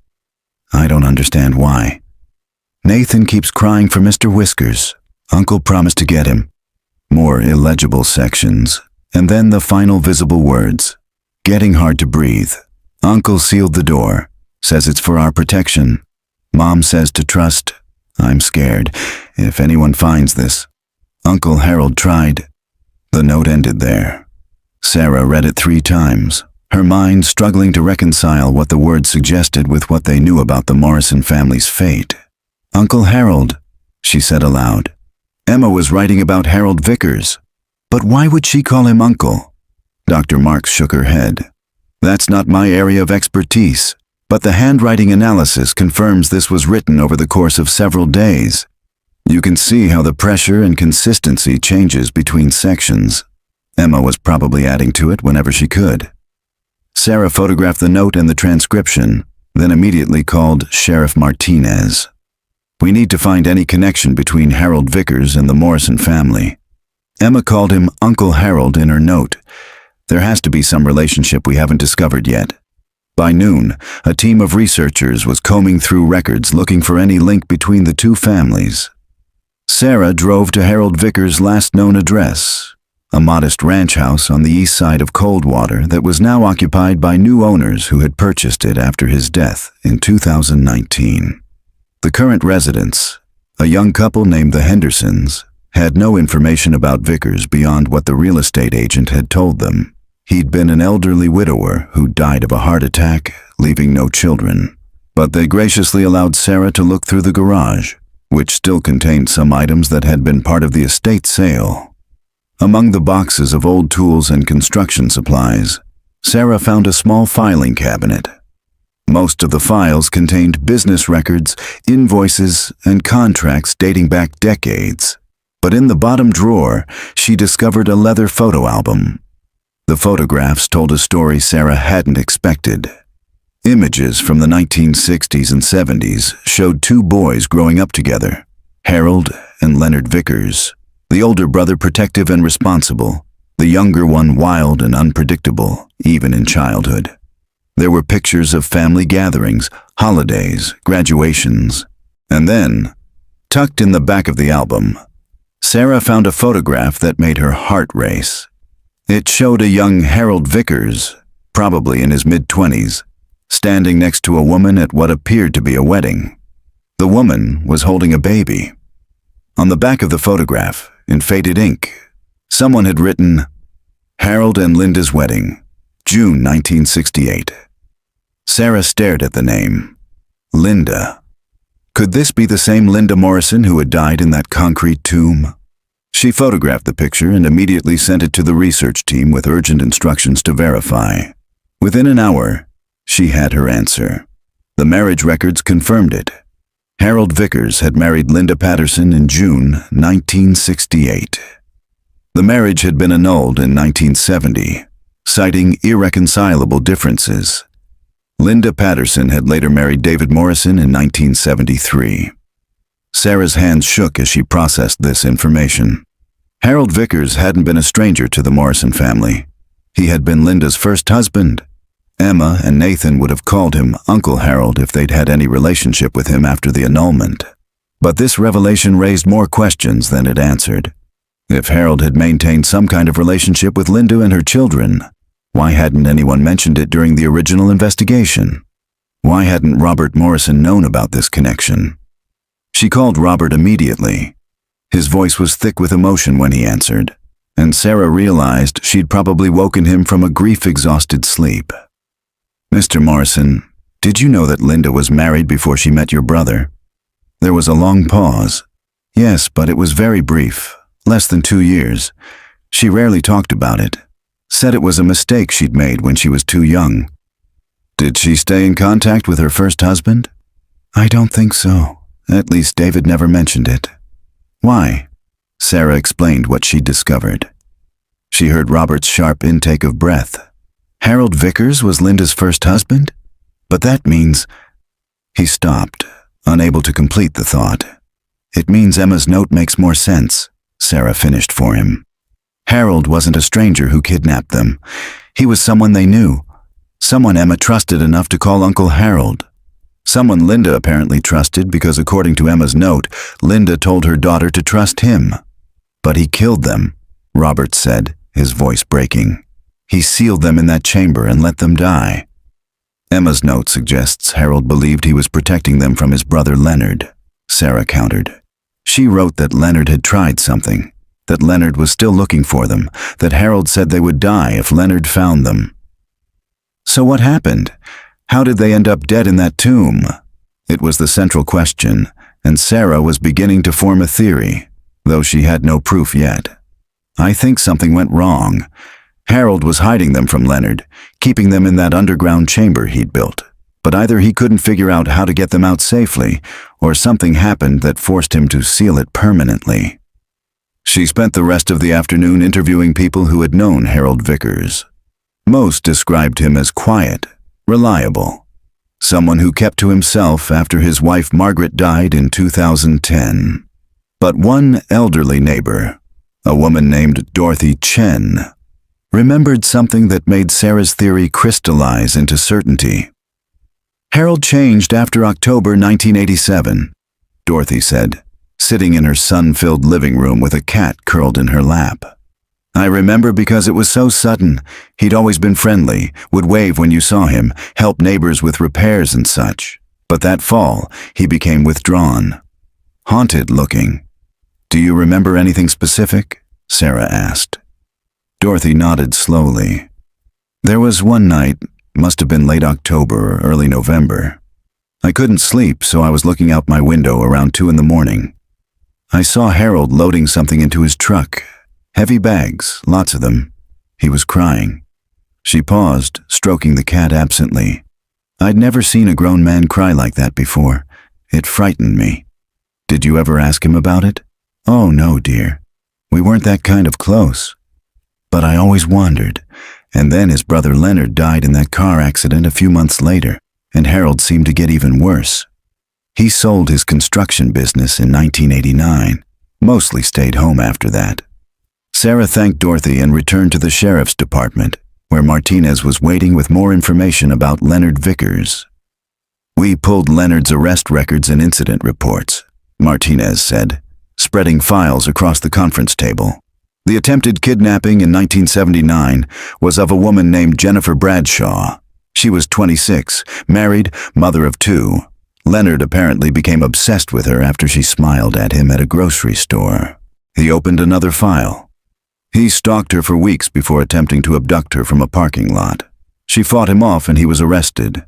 I don't understand why. Nathan keeps crying for Mr. Whiskers. Uncle promised to get him." More illegible sections, and then the final visible words. "Getting hard to breathe. Uncle sealed the door. Says it's for our protection. Mom says to trust. I'm scared. If anyone finds this. Uncle Harold tried." The note ended there. Sarah read it 3 times, her mind struggling to reconcile what the words suggested with what they knew about the Morrison family's fate. "Uncle Harold," she said aloud. Emma was writing about Harold Vickers. But why would she call him uncle? Dr. Marks shook her head. That's not my area of expertise, but the handwriting analysis confirms this was written over the course of several days. You can see how the pressure and consistency changes between sections. Emma was probably adding to it whenever she could. Sarah photographed the note and the transcription, then immediately called Sheriff Martinez. We need to find any connection between Harold Vickers and the Morrison family. Emma called him Uncle Harold in her note. There has to be some relationship we haven't discovered yet. By noon, a team of researchers was combing through records looking for any link between the two families. Sarah drove to Harold Vickers' last known address, a modest ranch house on the east side of Coldwater that was now occupied by new owners who had purchased it after his death in 2019. The current residents, a young couple named the Hendersons, had no information about Vickers beyond what the real estate agent had told them. He'd been an elderly widower who died of a heart attack, leaving no children. But they graciously allowed Sarah to look through the garage, which still contained some items that had been part of the estate sale. Among the boxes of old tools and construction supplies, Sarah found a small filing cabinet. Most of the files contained business records, invoices, and contracts dating back decades. But in the bottom drawer, she discovered a leather photo album. The photographs told a story Sarah hadn't expected. Images from the 1960s and 70s showed two boys growing up together, Harold and Leonard Vickers, the older brother protective and responsible, the younger one wild and unpredictable, even in childhood. There were pictures of family gatherings, holidays, graduations, and then, tucked in the back of the album, Sarah found a photograph that made her heart race. It showed a young Harold Vickers, probably in his mid-20s, standing next to a woman at what appeared to be a wedding. The woman was holding a baby. On the back of the photograph, in faded ink, someone had written, Harold and Linda's wedding, June 1968. Sarah stared at the name. Linda. Could this be the same Linda Morrison who had died in that concrete tomb? She photographed the picture and immediately sent it to the research team with urgent instructions to verify. Within an hour, she had her answer. The marriage records confirmed it. Harold Vickers had married Linda Patterson in June 1968. The marriage had been annulled in 1970, citing irreconcilable differences. Linda Patterson had later married David Morrison in 1973. Sarah's hands shook as she processed this information. Harold Vickers hadn't been a stranger to the Morrison family. He had been Linda's first husband. Emma and Nathan would have called him Uncle Harold if they'd had any relationship with him after the annulment. But this revelation raised more questions than it answered. If Harold had maintained some kind of relationship with Linda and her children, why hadn't anyone mentioned it during the original investigation? Why hadn't Robert Morrison known about this connection? She called Robert immediately. His voice was thick with emotion when he answered, and Sarah realized she'd probably woken him from a grief-exhausted sleep. Mr. Morrison, did you know that Linda was married before she met your brother? There was a long pause. Yes, but it was very brief, less than 2 years. She rarely talked about it. Said it was a mistake she'd made when she was too young. Did she stay in contact with her first husband? I don't think so. At least David never mentioned it. Why? Sarah explained what she'd discovered. She heard Robert's sharp intake of breath. Harold Vickers was Linda's first husband? But that means... He stopped, unable to complete the thought. It means Emma's note makes more sense, Sarah finished for him. Harold wasn't a stranger who kidnapped them. He was someone they knew. Someone Emma trusted enough to call Uncle Harold. Someone Linda apparently trusted because, according to Emma's note, Linda told her daughter to trust him. But he killed them, Robert said, his voice breaking. He sealed them in that chamber and let them die. Emma's note suggests Harold believed he was protecting them from his brother Leonard, Sarah countered. She wrote that Leonard had tried something, that Leonard was still looking for them, that Harold said they would die if Leonard found them. So what happened? How did they end up dead in that tomb? It was the central question, and Sarah was beginning to form a theory, though she had no proof yet. I think something went wrong. Harold was hiding them from Leonard, keeping them in that underground chamber he'd built. But either he couldn't figure out how to get them out safely, or something happened that forced him to seal it permanently. She spent the rest of the afternoon interviewing people who had known Harold Vickers. Most described him as quiet, reliable, someone who kept to himself after his wife Margaret died in 2010. But one elderly neighbor, a woman named Dorothy Chen, remembered something that made Sarah's theory crystallize into certainty. Harold changed after October 1987, Dorothy said, sitting in her sun-filled living room with a cat curled in her lap. I remember because it was so sudden. He'd always been friendly, would wave when you saw him, help neighbors with repairs and such. But that fall, he became withdrawn, haunted-looking. Do you remember anything specific? Sarah asked. Dorothy nodded slowly. There was one night, must have been late October or early November. I couldn't sleep, so I was looking out my window around 2 a.m. I saw Harold loading something into his truck. Heavy bags, lots of them. He was crying. She paused, stroking the cat absently. I'd never seen a grown man cry like that before. It frightened me. Did you ever ask him about it? Oh, no, dear. We weren't that kind of close. But I always wondered. And then his brother Leonard died in that car accident a few months later, and Harold seemed to get even worse. He sold his construction business in 1989, mostly stayed home after that. Sarah thanked Dorothy and returned to the sheriff's department, where Martinez was waiting with more information about Leonard Vickers. We pulled Leonard's arrest records and incident reports, Martinez said, spreading files across the conference table. The attempted kidnapping in 1979 was of a woman named Jennifer Bradshaw. She was 26, married, mother of 2. Leonard apparently became obsessed with her after she smiled at him at a grocery store. He opened another file. He stalked her for weeks before attempting to abduct her from a parking lot. She fought him off and he was arrested.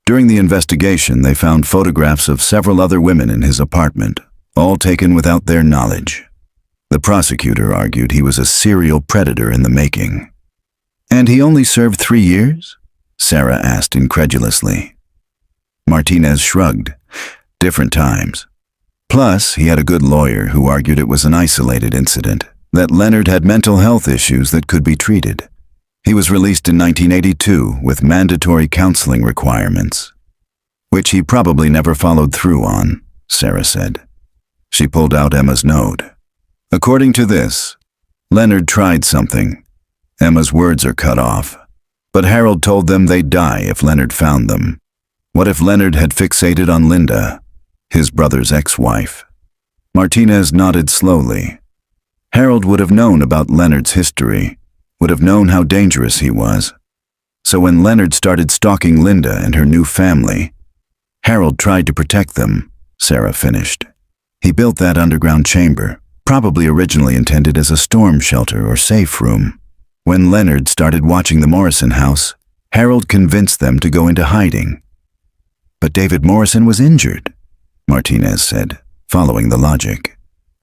During the investigation, they found photographs of several other women in his apartment, all taken without their knowledge. The prosecutor argued he was a serial predator in the making. And he only served 3 years? Sarah asked incredulously. Martinez shrugged. Different times. Plus, he had a good lawyer who argued it was an isolated incident, that Leonard had mental health issues that could be treated. He was released in 1982 with mandatory counseling requirements, which he probably never followed through on, Sarah said. She pulled out Emma's note. According to this, Leonard tried something. Emma's words are cut off, but Harold told them they'd die if Leonard found them. What if Leonard had fixated on Linda, his brother's ex-wife? Martinez nodded slowly. Harold would have known about Leonard's history, would have known how dangerous he was. So when Leonard started stalking Linda and her new family, Harold tried to protect them, Sarah finished. He built that underground chamber, probably originally intended as a storm shelter or safe room. When Leonard started watching the Morrison house, Harold convinced them to go into hiding. But David Morrison was injured, Martinez said, following the logic.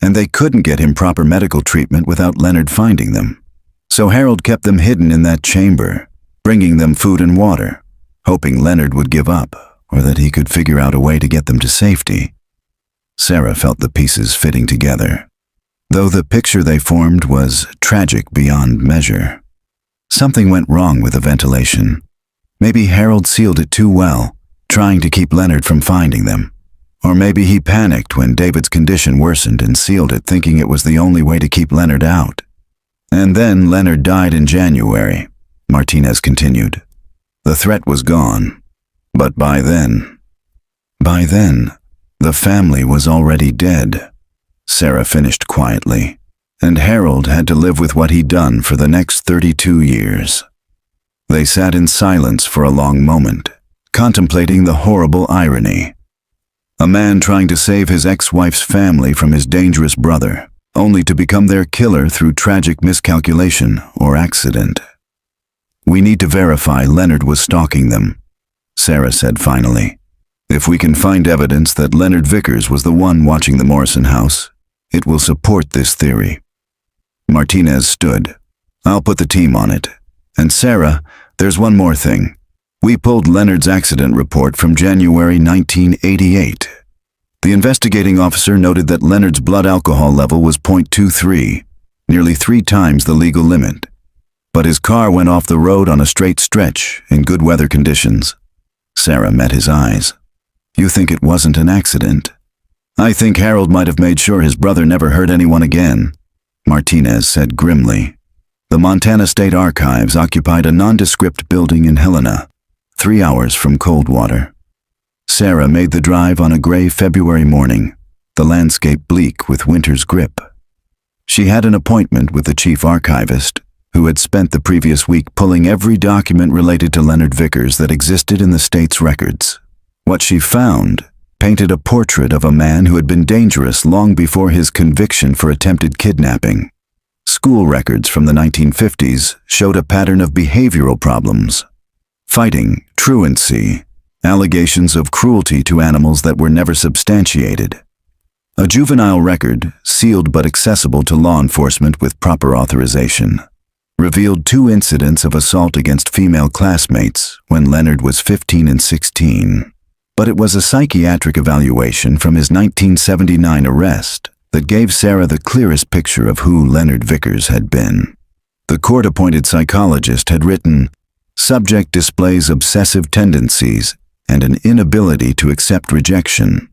And they couldn't get him proper medical treatment without Leonard finding them. So Harold kept them hidden in that chamber, bringing them food and water, hoping Leonard would give up or that he could figure out a way to get them to safety. Sarah felt the pieces fitting together, though the picture they formed was tragic beyond measure. Something went wrong with the ventilation. Maybe Harold sealed it too well, trying to keep Leonard from finding them. Or maybe he panicked when David's condition worsened and sealed it, thinking it was the only way to keep Leonard out. And then Leonard died in January, Martinez continued. The threat was gone. But by then, the family was already dead, Sarah finished quietly, and Harold had to live with what he'd done for the next 32 years. They sat in silence for a long moment, contemplating the horrible irony. A man trying to save his ex-wife's family from his dangerous brother, only to become their killer through tragic miscalculation or accident. We need to verify Leonard was stalking them, Sarah said finally. If we can find evidence that Leonard Vickers was the one watching the Morrison house, it will support this theory. Martinez stood. "I'll put the team on it. And Sarah, there's one more thing. We pulled Leonard's accident report from January 1988. The investigating officer noted that Leonard's blood alcohol level was .23, nearly 3 times the legal limit. But his car went off the road on a straight stretch in good weather conditions." Sarah met his eyes. "You think it wasn't an accident?" "I think Harold might have made sure his brother never hurt anyone again," Martinez said grimly. The Montana State Archives occupied a nondescript building in Helena, 3 hours from Coldwater. Sarah made the drive on a gray February morning, the landscape bleak with winter's grip. She had an appointment with the chief archivist, who had spent the previous week pulling every document related to Leonard Vickers that existed in the state's records. What she found painted a portrait of a man who had been dangerous long before his conviction for attempted kidnapping. School records from the 1950s showed a pattern of behavioral problems: fighting, truancy, allegations of cruelty to animals that were never substantiated. A juvenile record, sealed but accessible to law enforcement with proper authorization, revealed 2 incidents of assault against female classmates when Leonard was 15 and 16. But it was a psychiatric evaluation from his 1979 arrest that gave Sarah the clearest picture of who Leonard Vickers had been. The court-appointed psychologist had written, "Subject displays obsessive tendencies and an inability to accept rejection.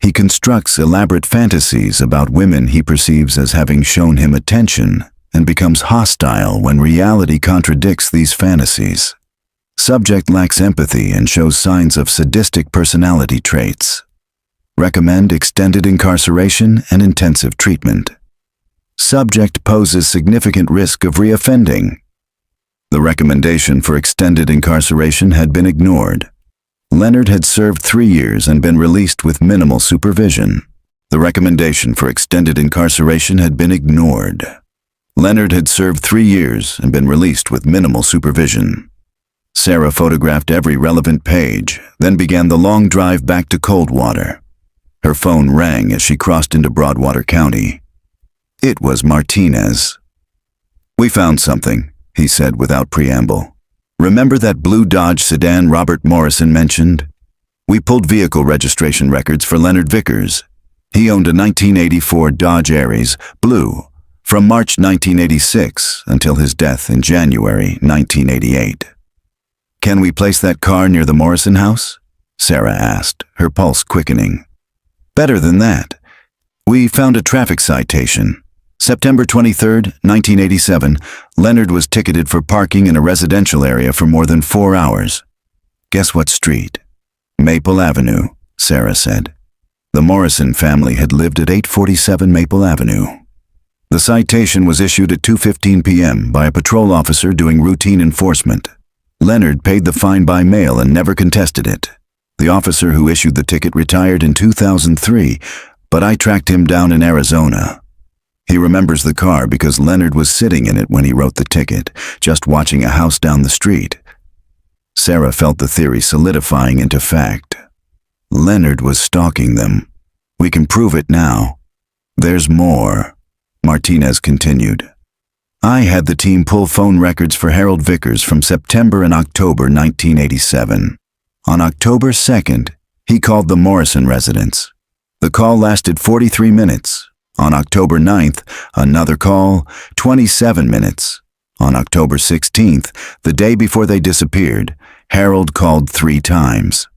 He constructs elaborate fantasies about women he perceives as having shown him attention and becomes hostile when reality contradicts these fantasies. Subject lacks empathy and shows signs of sadistic personality traits. Recommend extended incarceration and intensive treatment. Subject poses significant risk of reoffending." The recommendation for extended incarceration had been ignored. Leonard had served 3 years and been released with minimal supervision. The recommendation for extended incarceration had been ignored. Leonard had served 3 years and been released with minimal supervision. Sarah photographed every relevant page, then began the long drive back to Coldwater. Her phone rang as she crossed into Broadwater County. It was Martinez. "We found something," he said without preamble. "Remember that blue Dodge sedan Robert Morrison mentioned? We pulled vehicle registration records for Leonard Vickers. He owned a 1984 Dodge Aries, blue, from March 1986 until his death in January 1988. "Can we place that car near the Morrison house?" Sarah asked, her pulse quickening. "Better than that. We found a traffic citation. September 23, 1987, Leonard was ticketed for parking in a residential area for more than 4 hours. Guess what street?" "Maple Avenue," Sarah said. The Morrison family had lived at 847 Maple Avenue. The citation was issued at 2:15 p.m. by a patrol officer doing routine enforcement. Leonard paid the fine by mail and never contested it. The officer who issued the ticket retired in 2003, but I tracked him down in Arizona. He remembers the car because Leonard was sitting in it when he wrote the ticket, just watching a house down the street. Sarah felt the theory solidifying into fact. Leonard was stalking them. We can prove it now. "There's more," Martinez continued. "I had the team pull phone records for Harold Vickers from September and October 1987. On October 2nd, he called the Morrison residence. The call lasted 43 minutes. On October 9th, another call, 27 minutes. On October 16th, the day before they disappeared, Harold called 3 times.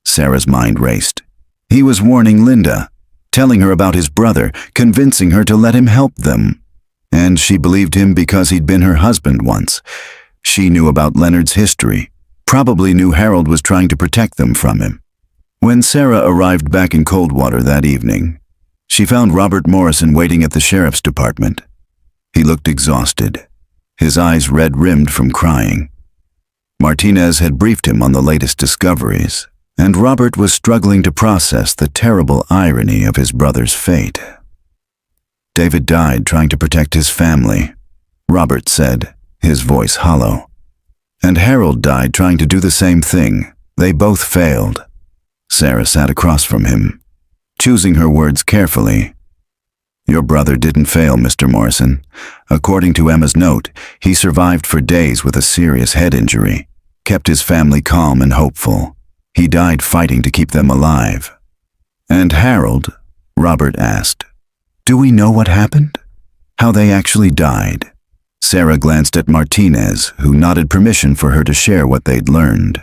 Sarah's mind raced. He was warning Linda, telling her about his brother, convincing her to let him help them. And she believed him because he'd been her husband once. She knew about Leonard's history, probably knew Harold was trying to protect them from him. When Sarah arrived back in Coldwater that evening, she found Robert Morrison waiting at the sheriff's department. He looked exhausted, his eyes red-rimmed from crying. Martinez had briefed him on the latest discoveries, and Robert was struggling to process the terrible irony of his brother's fate. "David died trying to protect his family," Robert said, his voice hollow. "And Harold died trying to do the same thing. They both failed." Sarah sat across from him, choosing her words carefully. Your brother didn't fail, Mr. Morrison. According to Emma's note, he survived for days with a serious head injury, kept his family calm and hopeful. He died fighting to keep them alive. And Harold? Robert asked. Do we know what happened? How they actually died? Sarah glanced at Martinez, who nodded permission for her to share what they'd learned.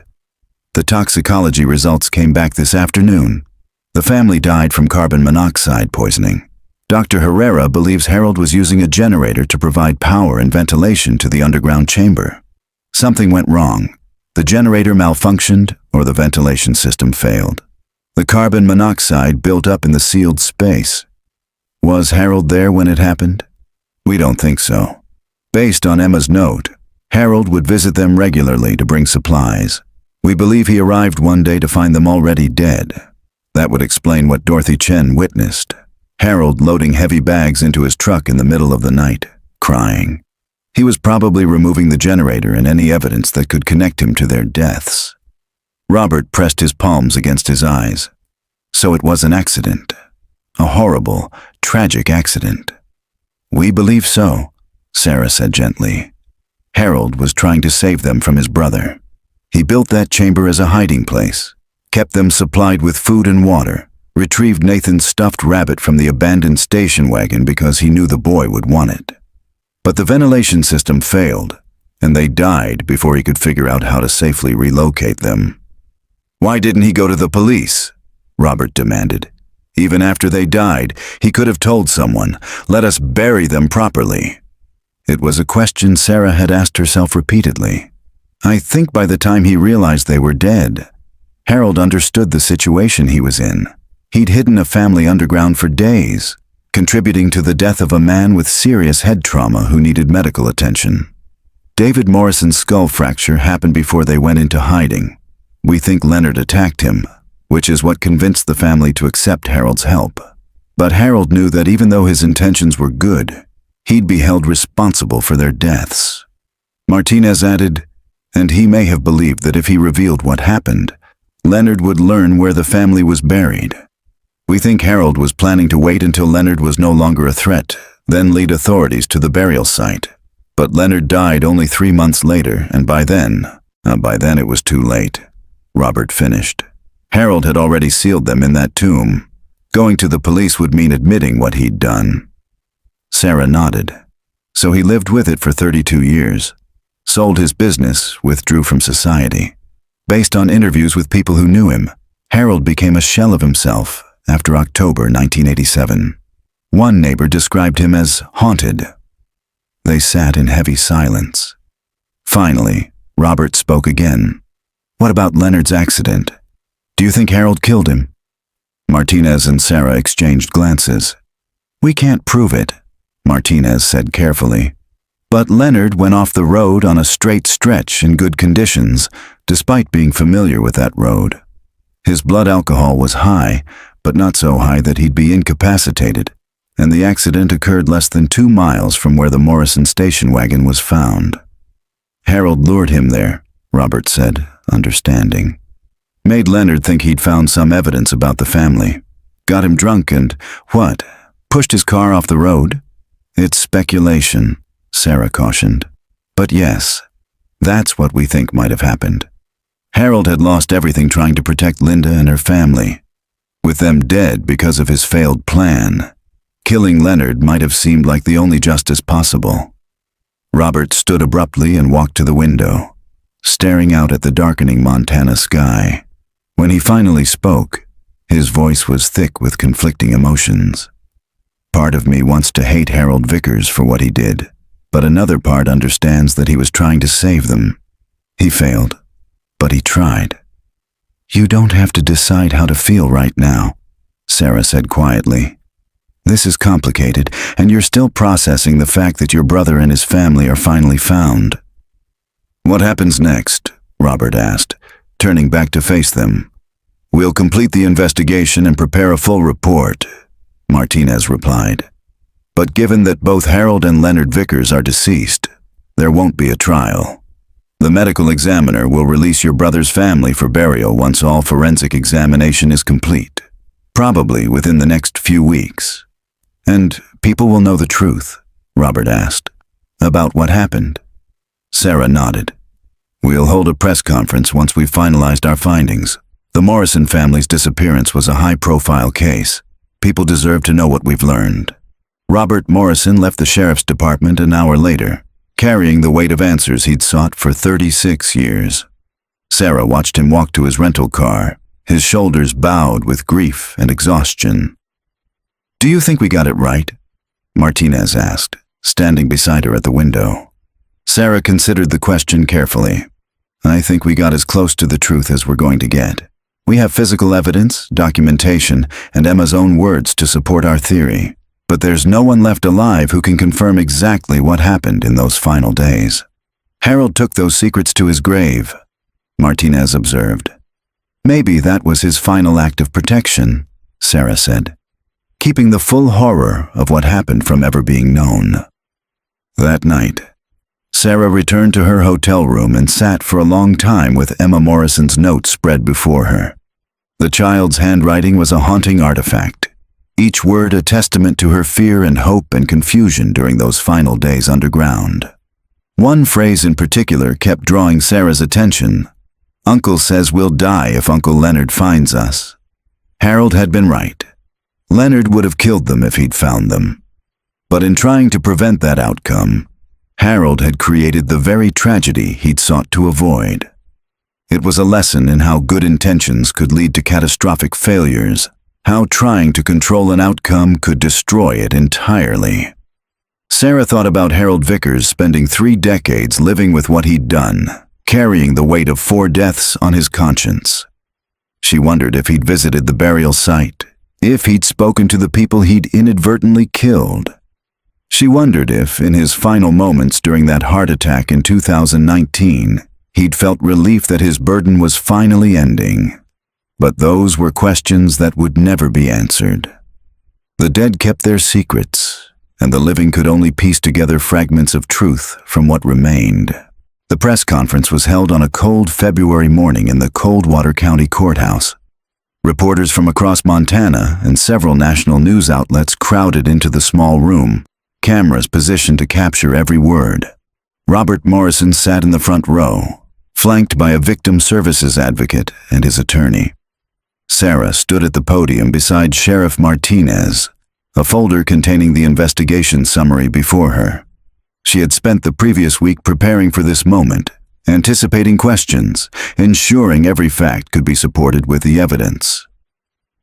The toxicology results came back this afternoon. The family died from carbon monoxide poisoning. Dr. Herrera believes Harold was using a generator to provide power and ventilation to the underground chamber. Something went wrong. The generator malfunctioned or the ventilation system failed. The carbon monoxide built up in the sealed space. Was Harold there when it happened? We don't think so. Based on Emma's note, Harold would visit them regularly to bring supplies. We believe he arrived one day to find them already dead. That would explain what Dorothy Chen witnessed. Harold loading heavy bags into his truck in the middle of the night, crying. He was probably removing the generator and any evidence that could connect him to their deaths. Robert pressed his palms against his eyes. So it was an accident. A horrible, tragic accident. We believe so, Sarah said gently. Harold was trying to save them from his brother. He built that chamber as a hiding place, kept them supplied with food and water, retrieved Nathan's stuffed rabbit from the abandoned station wagon because he knew the boy would want it. But the ventilation system failed, and they died before he could figure out how to safely relocate them. Why didn't he go to the police? Robert demanded. Even after they died, he could have told someone, let us bury them properly. It was a question Sarah had asked herself repeatedly. I think by the time he realized they were dead, Harold understood the situation he was in. He'd hidden a family underground for days, contributing to the death of a man with serious head trauma who needed medical attention. David Morrison's skull fracture happened before they went into hiding. We think Leonard attacked him, which is what convinced the family to accept Harold's help. But Harold knew that even though his intentions were good, he'd be held responsible for their deaths. Martinez added, and he may have believed that if he revealed what happened, Leonard would learn where the family was buried. We think Harold was planning to wait until Leonard was no longer a threat, then lead authorities to the burial site. But Leonard died only 3 months later, and by then it was too late. Robert finished. Harold had already sealed them in that tomb. Going to the police would mean admitting what he'd done. Sarah nodded. So he lived with it for 32 years. Sold his business, withdrew from society. Based on interviews with people who knew him, Harold became a shell of himself after October 1987. One neighbor described him as haunted. They sat in heavy silence. Finally, Robert spoke again. What about Leonard's accident? Do you think Harold killed him? Martinez and Sarah exchanged glances. We can't prove it, Martinez said carefully. But Leonard went off the road on a straight stretch in good conditions, despite being familiar with that road. His blood alcohol was high, but not so high that he'd be incapacitated, and the accident occurred less than 2 miles from where the Morrison station wagon was found. Harold lured him there, Robert said, understanding. Made Leonard think he'd found some evidence about the family. Got him drunk and, what, pushed his car off the road? It's speculation, Sarah cautioned. But yes, that's what we think might have happened. Harold had lost everything trying to protect Linda and her family. With them dead because of his failed plan, killing Leonard might have seemed like the only justice possible. Robert stood abruptly and walked to the window, staring out at the darkening Montana sky. When he finally spoke, his voice was thick with conflicting emotions. Part of me wants to hate Harold Vickers for what he did, but another part understands that he was trying to save them. He failed, but he tried. You don't have to decide how to feel right now, Sarah said quietly. This is complicated, and you're still processing the fact that your brother and his family are finally found. What happens next? Robert asked, turning back to face them. We'll complete the investigation and prepare a full report, Martinez replied. But given that both Harold and Leonard Vickers are deceased, there won't be a trial. The medical examiner will release your brother's family for burial once all forensic examination is complete, probably within the next few weeks. "And people will know the truth?" Robert asked. "About what happened?" Sarah nodded. "We'll hold a press conference once we've finalized our findings. The Morrison family's disappearance was a high-profile case. People deserve to know what we've learned." Robert Morrison left the sheriff's department an hour later, carrying the weight of answers he'd sought for 36 years. Sarah watched him walk to his rental car, his shoulders bowed with grief and exhaustion. "Do you think we got it right?" Martinez asked, standing beside her at the window. Sarah considered the question carefully. "I think we got as close to the truth as we're going to get. We have physical evidence, documentation, and Emma's own words to support our theory. But there's no one left alive who can confirm exactly what happened in those final days. Harold took those secrets to his grave," Martinez observed. "Maybe that was his final act of protection," Sarah said, "keeping the full horror of what happened from ever being known." That night, Sarah returned to her hotel room and sat for a long time with Emma Morrison's notes spread before her. The child's handwriting was a haunting artifact, each word a testament to her fear and hope and confusion during those final days underground. One phrase in particular kept drawing Sarah's attention. "Uncle says we'll die if Uncle Leonard finds us." Harold had been right. Leonard would have killed them if he'd found them. But in trying to prevent that outcome, Harold had created the very tragedy he'd sought to avoid. It was a lesson in how good intentions could lead to catastrophic failures, how trying to control an outcome could destroy it entirely. Sarah thought about Harold Vickers spending 3 decades living with what he'd done, carrying the weight of 4 deaths on his conscience. She wondered if he'd visited the burial site, if he'd spoken to the people he'd inadvertently killed. She wondered if, in his final moments during that heart attack in 2019, he'd felt relief that his burden was finally ending. But those were questions that would never be answered. The dead kept their secrets, and the living could only piece together fragments of truth from what remained. The press conference was held on a cold February morning in the Coldwater County Courthouse. Reporters from across Montana and several national news outlets crowded into the small room, cameras positioned to capture every word. Robert Morrison sat in the front row, flanked by a victim services advocate and his attorney. Sarah stood at the podium beside Sheriff Martinez, a folder containing the investigation summary before her. She had spent the previous week preparing for this moment, anticipating questions, ensuring every fact could be supported with the evidence.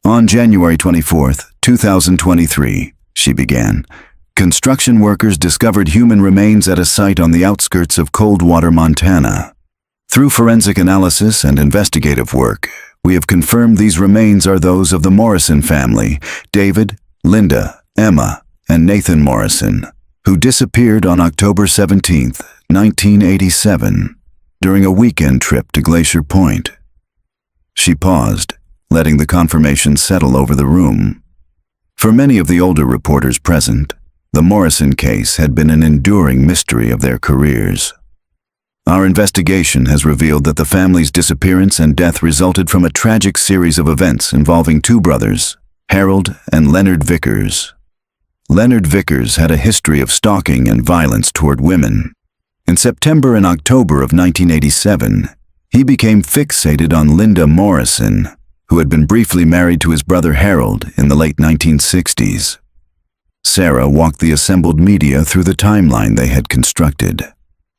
"On January 24, 2023, she began, construction workers discovered human remains at a site on the outskirts of Coldwater, Montana. Through forensic analysis and investigative work, we have confirmed these remains are those of the Morrison family, David, Linda, Emma, and Nathan Morrison, who disappeared on October 17, 1987, during a weekend trip to Glacier Point." She paused, letting the confirmation settle over the room. For many of the older reporters present, the Morrison case had been an enduring mystery of their careers. "Our investigation has revealed that the family's disappearance and death resulted from a tragic series of events involving 2 brothers, Harold and Leonard Vickers. Leonard Vickers had a history of stalking and violence toward women. In September and October of 1987, he became fixated on Linda Morrison, who had been briefly married to his brother Harold in the late 1960s. Sarah walked the assembled media through the timeline they had constructed.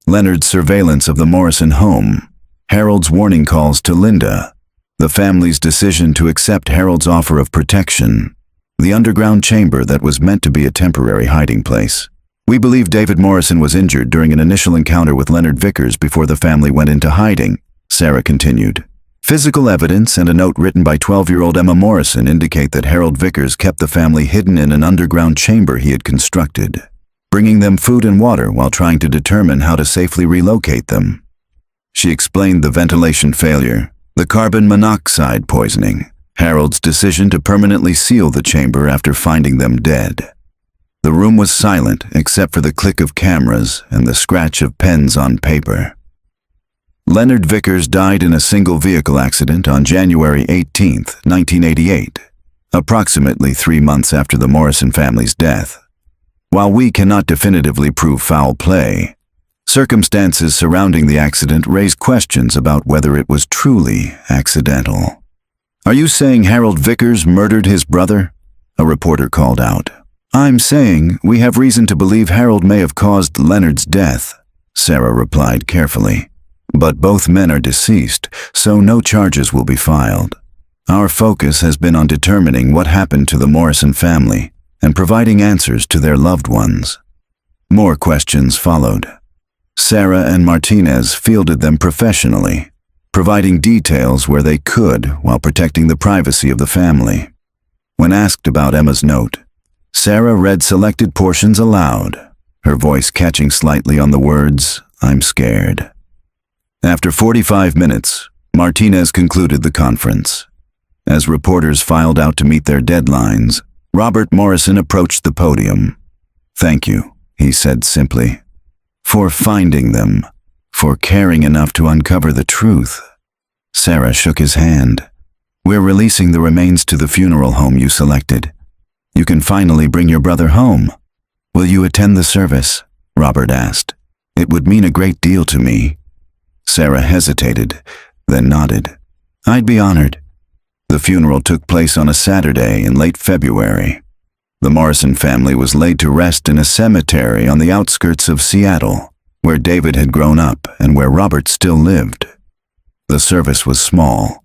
Leonard's surveillance of the Morrison home, Harold's warning calls to Linda, the family's decision to accept Harold's offer of protection, the underground chamber that was meant to be a temporary hiding place. "We believe David Morrison was injured during an initial encounter with Leonard Vickers before the family went into hiding," Sarah continued. "Physical evidence and a note written by 12-year-old Emma Morrison indicate that Harold Vickers kept the family hidden in an underground chamber he had constructed, bringing them food and water while trying to determine how to safely relocate them." She explained the ventilation failure, the carbon monoxide poisoning, Harold's decision to permanently seal the chamber after finding them dead. The room was silent except for the click of cameras and the scratch of pens on paper. Leonard Vickers died in a single vehicle accident on January 18, 1988, approximately 3 months after the Morrison family's death. While we cannot definitively prove foul play, circumstances surrounding the accident raise questions about whether it was truly accidental. "Are you saying Harold Vickers murdered his brother?" a reporter called out. "I'm saying we have reason to believe Harold may have caused Leonard's death," Sarah replied carefully. "But both men are deceased, so no charges will be filed. Our focus has been on determining what happened to the Morrison family and providing answers to their loved ones." More questions followed. Sarah and Martinez fielded them professionally, providing details where they could while protecting the privacy of the family. When asked about Emma's note, Sarah read selected portions aloud, her voice catching slightly on the words, "I'm scared." After 45 minutes, Martinez concluded the conference. As reporters filed out to meet their deadlines, Robert Morrison approached the podium. "Thank you," he said simply, "for finding them, for caring enough to uncover the truth." Sarah shook his hand. "We're releasing the remains to the funeral home you selected. You can finally bring your brother home. Will you attend the service?" Robert asked. "It would mean a great deal to me." Sarah hesitated, then nodded. "I'd be honored." The funeral took place on a Saturday in late February. The Morrison family was laid to rest in a cemetery on the outskirts of Seattle, where David had grown up and where Robert still lived. The service was small,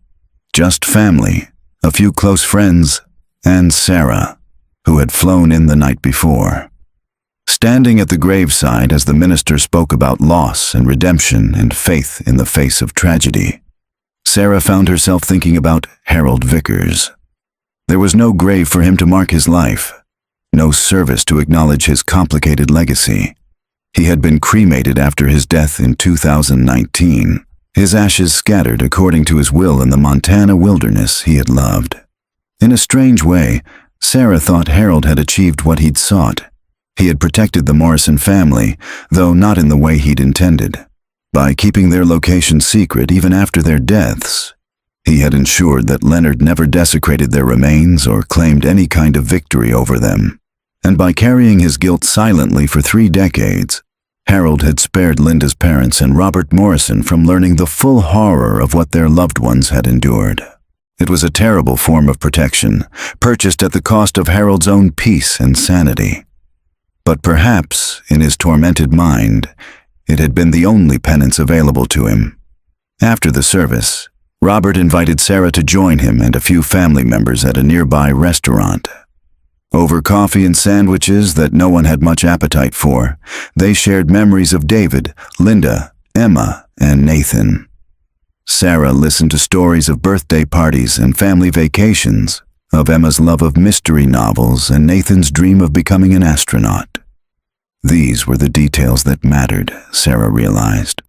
just family, a few close friends, and Sarah, who had flown in the night before. Standing at the graveside as the minister spoke about loss and redemption and faith in the face of tragedy, Sarah found herself thinking about Harold Vickers. There was no grave for him to mark his life, no service to acknowledge his complicated legacy. He had been cremated after his death in 2019, his ashes scattered according to his will in the Montana wilderness he had loved. In a strange way, Sarah thought Harold had achieved what he'd sought. He had protected the Morrison family, though not in the way he'd intended. By keeping their location secret even after their deaths, he had ensured that Leonard never desecrated their remains or claimed any kind of victory over them. And by carrying his guilt silently for 3 decades, Harold had spared Linda's parents and Robert Morrison from learning the full horror of what their loved ones had endured. It was a terrible form of protection, purchased at the cost of Harold's own peace and sanity. But perhaps, in his tormented mind, it had been the only penance available to him. After the service, Robert invited Sarah to join him and a few family members at a nearby restaurant. Over coffee and sandwiches that no one had much appetite for, they shared memories of David, Linda, Emma, and Nathan. Sarah listened to stories of birthday parties and family vacations, of Emma's love of mystery novels and Nathan's dream of becoming an astronaut. These were the details that mattered, Sarah realized.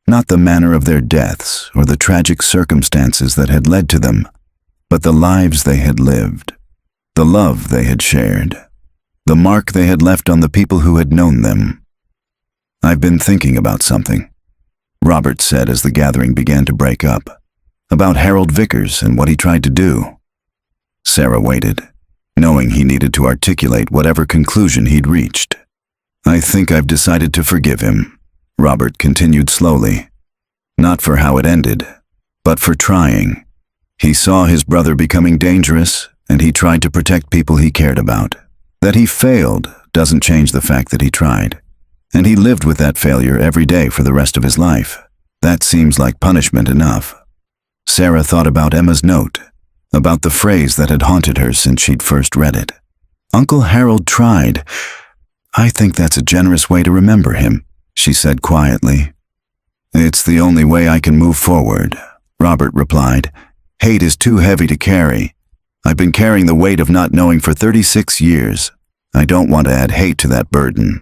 Not the manner of their deaths or the tragic circumstances that had led to them, but the lives they had lived, the love they had shared, the mark they had left on the people who had known them. "I've been thinking about something," Robert said as the gathering began to break up, "about Harold Vickers and what he tried to do." Sarah waited, knowing he needed to articulate whatever conclusion he'd reached. "I think I've decided to forgive him," Robert continued slowly. "Not for how it ended, but for trying. He saw his brother becoming dangerous, and he tried to protect people he cared about. That he failed doesn't change the fact that he tried. And he lived with that failure every day for the rest of his life. That seems like punishment enough." Sarah thought about Emma's note, about the phrase that had haunted her since she'd first read it. "Uncle Harold tried. I think that's a generous way to remember him," she said quietly. "It's the only way I can move forward," Robert replied. "Hate is too heavy to carry. I've been carrying the weight of not knowing for 36 years. I don't want to add hate to that burden."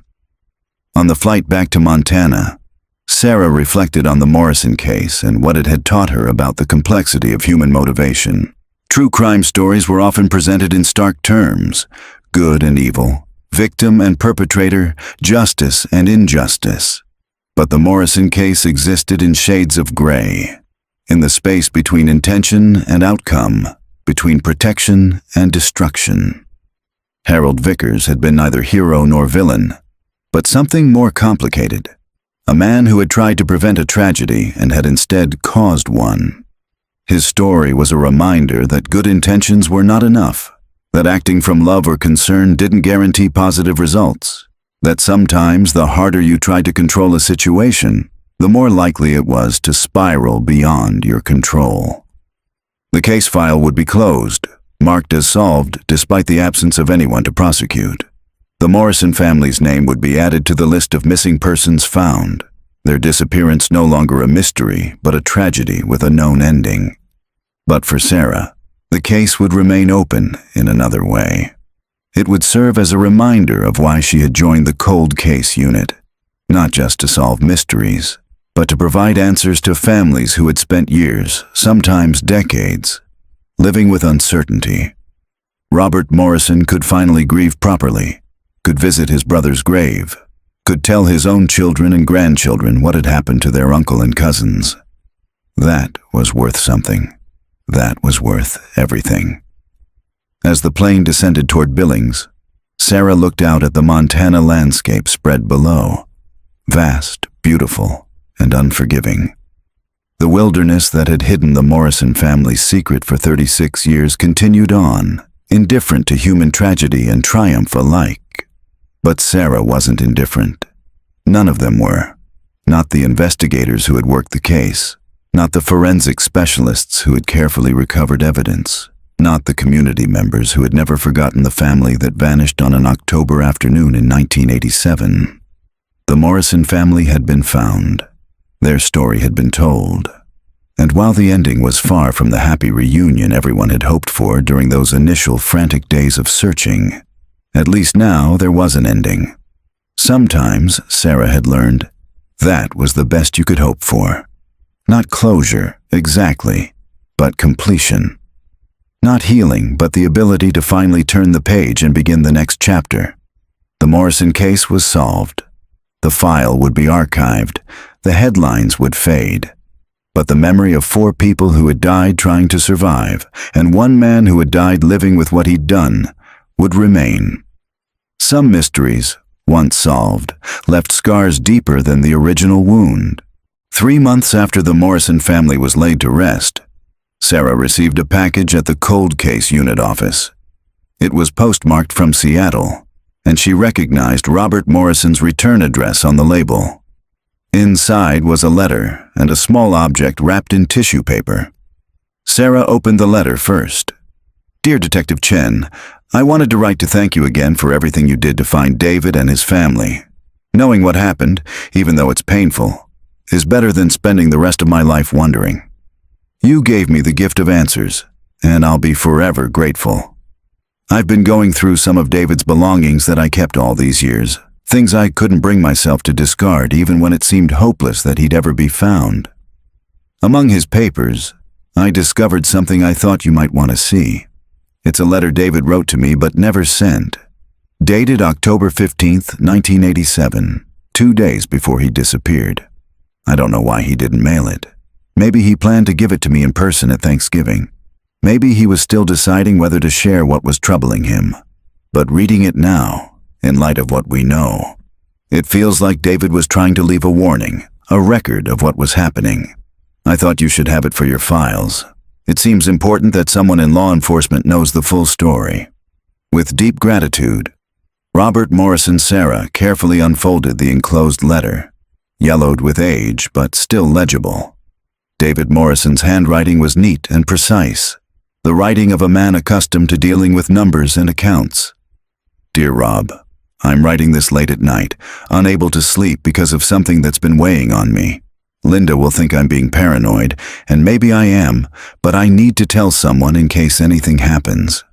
On the flight back to Montana, Sarah reflected on the Morrison case and what it had taught her about the complexity of human motivation. True crime stories were often presented in stark terms: good and evil, victim and perpetrator, justice and injustice. But the Morrison case existed in shades of gray, in the space between intention and outcome, between protection and destruction. Harold Vickers had been neither hero nor villain, but something more complicated. A man who had tried to prevent a tragedy and had instead caused one. His story was a reminder that good intentions were not enough, that acting from love or concern didn't guarantee positive results, that sometimes the harder you tried to control a situation, the more likely it was to spiral beyond your control. The case file would be closed, marked as solved despite the absence of anyone to prosecute. The Morrison family's name would be added to the list of missing persons found, their disappearance no longer a mystery but a tragedy with a known ending. But for Sarah, the case would remain open in another way. It would serve as a reminder of why she had joined the cold case unit, not just to solve mysteries, but to provide answers to families who had spent years, sometimes decades, living with uncertainty. Robert Morrison could finally grieve properly, could visit his brother's grave, could tell his own children and grandchildren what had happened to their uncle and cousins. That was worth something. That was worth everything. As the plane descended toward Billings, Sarah looked out at the Montana landscape spread below, vast, beautiful, and unforgiving. The wilderness that had hidden the Morrison family's secret for 36 years continued on, indifferent to human tragedy and triumph alike. But Sarah wasn't indifferent. None of them were. Not the investigators who had worked the case, not the forensic specialists who had carefully recovered evidence, not the community members who had never forgotten the family that vanished on an October afternoon in 1987. The Morrison family had been found. Their story had been told. And while the ending was far from the happy reunion everyone had hoped for during those initial frantic days of searching, at least now there was an ending. Sometimes, Sarah had learned, that was the best you could hope for. Not closure, exactly, but completion. Not healing, but the ability to finally turn the page and begin the next chapter. The Morrison case was solved. The file would be archived. The headlines would fade. But the memory of 4 people who had died trying to survive, and 1 man who had died living with what he'd done, would remain. Some mysteries, once solved, left scars deeper than the original wound. 3 months after the Morrison family was laid to rest, Sarah received a package at the cold case unit office. It was postmarked from Seattle, and she recognized Robert Morrison's return address on the label. Inside was a letter and a small object wrapped in tissue paper. Sarah opened the letter first. "Dear Detective Chen, I wanted to write to thank you again for everything you did to find David and his family. Knowing what happened, even though it's painful, is better than spending the rest of my life wondering. You gave me the gift of answers, and I'll be forever grateful. I've been going through some of David's belongings that I kept all these years, things I couldn't bring myself to discard even when it seemed hopeless that he'd ever be found. Among his papers, I discovered something I thought you might want to see. It's a letter David wrote to me but never sent. Dated October 15th, 1987, 2 days before he disappeared. I don't know why he didn't mail it. Maybe he planned to give it to me in person at Thanksgiving. Maybe he was still deciding whether to share what was troubling him. But reading it now, in light of what we know, it feels like David was trying to leave a warning, a record of what was happening. I thought you should have it for your files. It seems important that someone in law enforcement knows the full story." With deep gratitude, Robert Morrison Sarah carefully unfolded the enclosed letter, yellowed with age but still legible. David Morrison's handwriting was neat and precise, the writing of a man accustomed to dealing with numbers and accounts. "Dear Rob, I'm writing this late at night, unable to sleep because of something that's been weighing on me. Linda will think I'm being paranoid, and maybe I am, but I need to tell someone in case anything happens.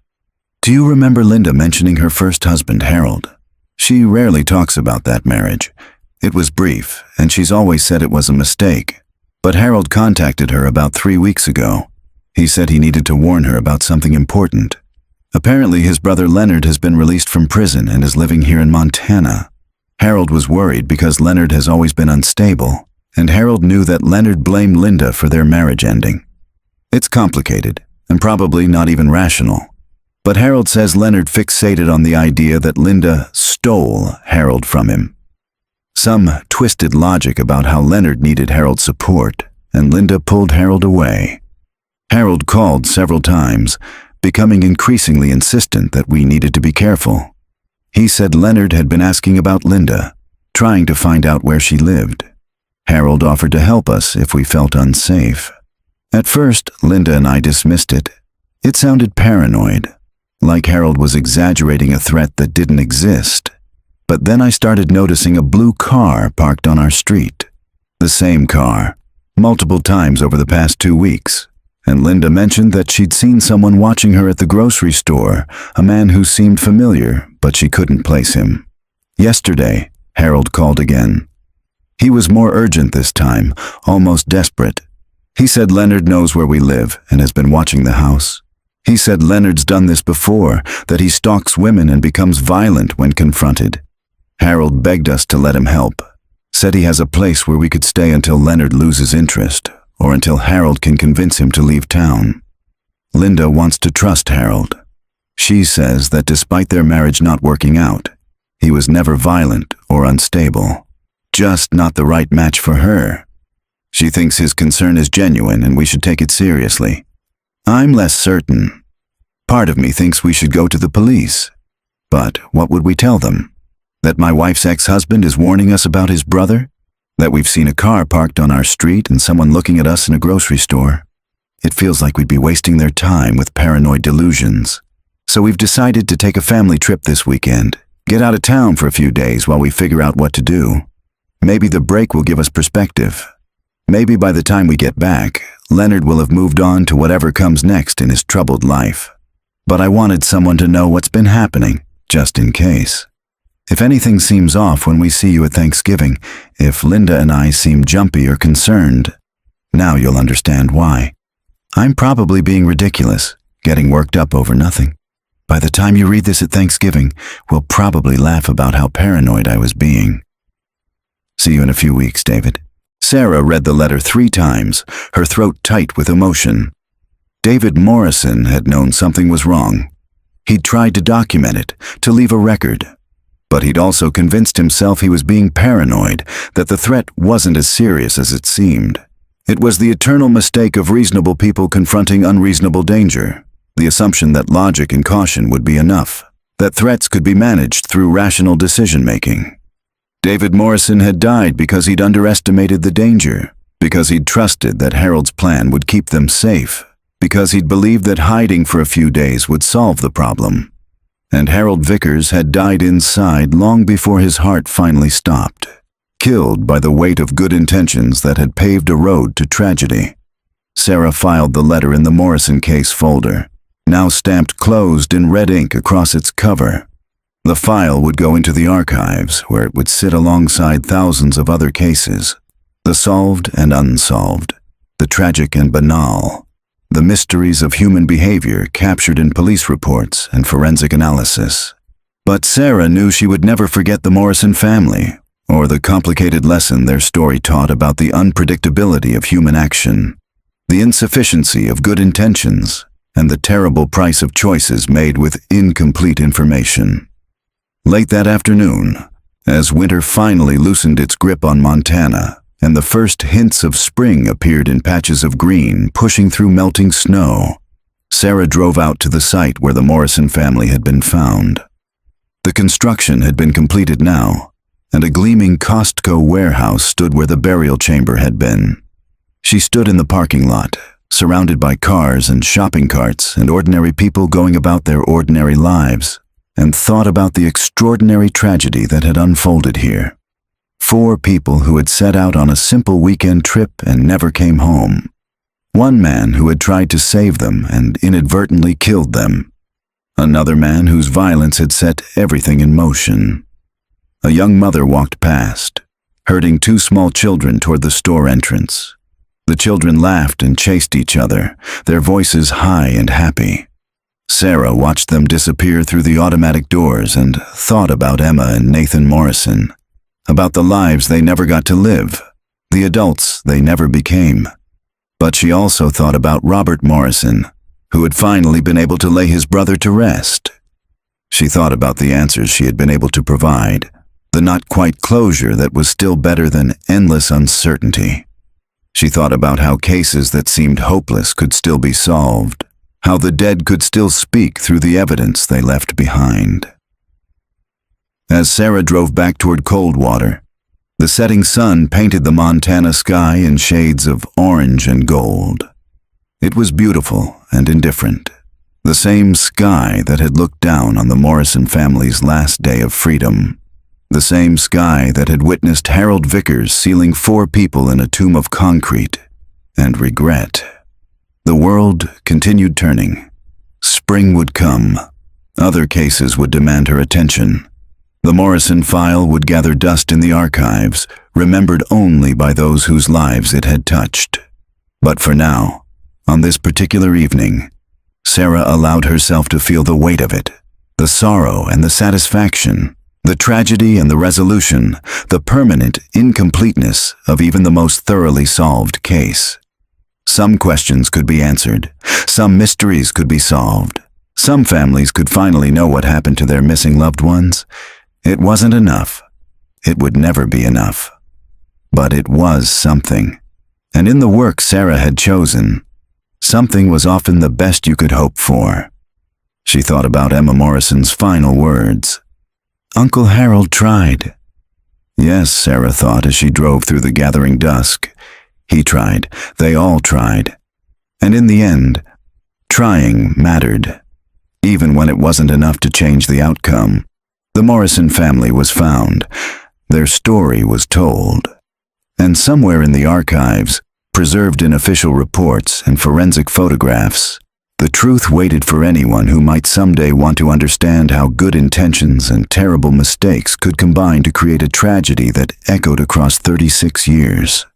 Do you remember Linda mentioning her first husband, Harold? She rarely talks about that marriage. It was brief, and she's always said it was a mistake. But Harold contacted her about 3 weeks ago. He said he needed to warn her about something important. Apparently his brother Leonard has been released from prison and is living here in Montana. Harold was worried because Leonard has always been unstable, and Harold knew that Leonard blamed Linda for their marriage ending. It's complicated, and probably not even rational. But Harold says Leonard fixated on the idea that Linda stole Harold from him. Some twisted logic about how Leonard needed Harold's support, and Linda pulled Harold away. Harold called several times, becoming increasingly insistent that we needed to be careful. He said Leonard had been asking about Linda, trying to find out where she lived. Harold offered to help us if we felt unsafe. At first, Linda and I dismissed it. It sounded paranoid, like Harold was exaggerating a threat that didn't exist. But then I started noticing a blue car parked on our street. The same car, multiple times over the past 2 weeks. And Linda mentioned that she'd seen someone watching her at the grocery store, a man who seemed familiar, but she couldn't place him. Yesterday, Harold called again. He was more urgent this time, almost desperate. He said Leonard knows where we live and has been watching the house. He said Leonard's done this before, that he stalks women and becomes violent when confronted. Harold begged us to let him help, said he has a place where we could stay until Leonard loses interest, or until Harold can convince him to leave town. Linda wants to trust Harold. She says that despite their marriage not working out, he was never violent or unstable, just not the right match for her. She thinks his concern is genuine and we should take it seriously. I'm less certain. Part of me thinks we should go to the police. But what would we tell them? That my wife's ex-husband is warning us about his brother? That we've seen a car parked on our street and someone looking at us in a grocery store? It feels like we'd be wasting their time with paranoid delusions. So we've decided to take a family trip this weekend, get out of town for a few days while we figure out what to do. Maybe the break will give us perspective. Maybe by the time we get back, Leonard will have moved on to whatever comes next in his troubled life. But I wanted someone to know what's been happening, just in case. If anything seems off when we see you at Thanksgiving, if Linda and I seem jumpy or concerned, now you'll understand why. I'm probably being ridiculous, getting worked up over nothing. By the time you read this at Thanksgiving, we'll probably laugh about how paranoid I was being. See you in a few weeks, David. Sarah read the letter 3 times, her throat tight with emotion. David Morrison had known something was wrong. He'd tried to document it, to leave a record. But he'd also convinced himself he was being paranoid, that the threat wasn't as serious as it seemed. It was the eternal mistake of reasonable people confronting unreasonable danger, the assumption that logic and caution would be enough, that threats could be managed through rational decision-making. David Morrison had died because he'd underestimated the danger, because he'd trusted that Harold's plan would keep them safe, because he'd believed that hiding for a few days would solve the problem. And Harold Vickers had died inside long before his heart finally stopped, killed by the weight of good intentions that had paved a road to tragedy. Sarah filed the letter in the Morrison case folder, now stamped closed in red ink across its cover. The file would go into the archives, where it would sit alongside thousands of other cases, the solved and unsolved, the tragic and banal, the mysteries of human behavior captured in police reports and forensic analysis. But Sarah knew she would never forget the Morrison family, or the complicated lesson their story taught about the unpredictability of human action, the insufficiency of good intentions, and the terrible price of choices made with incomplete information. Late that afternoon, as winter finally loosened its grip on Montana, and the first hints of spring appeared in patches of green pushing through melting snow, Sarah drove out to the site where the Morrison family had been found. The construction had been completed now, and a gleaming Costco warehouse stood where the burial chamber had been. She stood in the parking lot, surrounded by cars and shopping carts and ordinary people going about their ordinary lives, and thought about the extraordinary tragedy that had unfolded here. 4 people who had set out on a simple weekend trip and never came home. One man who had tried to save them and inadvertently killed them. Another man whose violence had set everything in motion. A young mother walked past, herding 2 small children toward the store entrance. The children laughed and chased each other, their voices high and happy. Sarah watched them disappear through the automatic doors and thought about Emma and Nathan Morrison, about the lives they never got to live, the adults they never became. But she also thought about Robert Morrison, who had finally been able to lay his brother to rest. She thought about the answers she had been able to provide, the not-quite closure that was still better than endless uncertainty. She thought about how cases that seemed hopeless could still be solved, how the dead could still speak through the evidence they left behind. As Sarah drove back toward Coldwater, the setting sun painted the Montana sky in shades of orange and gold. It was beautiful and indifferent, the same sky that had looked down on the Morrison family's last day of freedom, the same sky that had witnessed Harold Vickers sealing 4 people in a tomb of concrete and regret. The world continued turning. Spring would come. Other cases would demand her attention. The Morrison file would gather dust in the archives, remembered only by those whose lives it had touched. But for now, on this particular evening, Sarah allowed herself to feel the weight of it, the sorrow and the satisfaction, the tragedy and the resolution, the permanent incompleteness of even the most thoroughly solved case. Some questions could be answered. Some mysteries could be solved. Some families could finally know what happened to their missing loved ones. It wasn't enough. It would never be enough. But it was something. And in the work Sarah had chosen, something was often the best you could hope for. She thought about Emma Morrison's final words. Uncle Harold tried. Yes, Sarah thought as she drove through the gathering dusk. He tried. They all tried. And in the end, trying mattered. Even when it wasn't enough to change the outcome, the Morrison family was found. Their story was told. And somewhere in the archives, preserved in official reports and forensic photographs, the truth waited for anyone who might someday want to understand how good intentions and terrible mistakes could combine to create a tragedy that echoed across 36 years.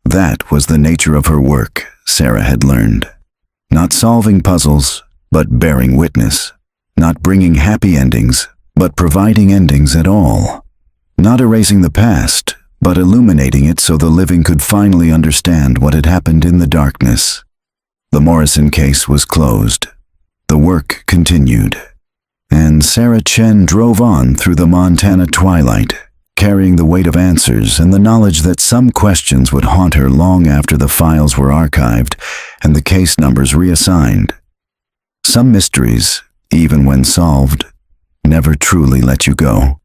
That was the nature of her work, Sarah had learned. Not solving puzzles, but bearing witness. Not bringing happy endings, but providing endings at all. Not erasing the past, but illuminating it so the living could finally understand what had happened in the darkness. The Morrison case was closed. The work continued. And Sarah Chen drove on through the Montana twilight, carrying the weight of answers and the knowledge that some questions would haunt her long after the files were archived and the case numbers reassigned. Some mysteries, even when solved, never truly let you go.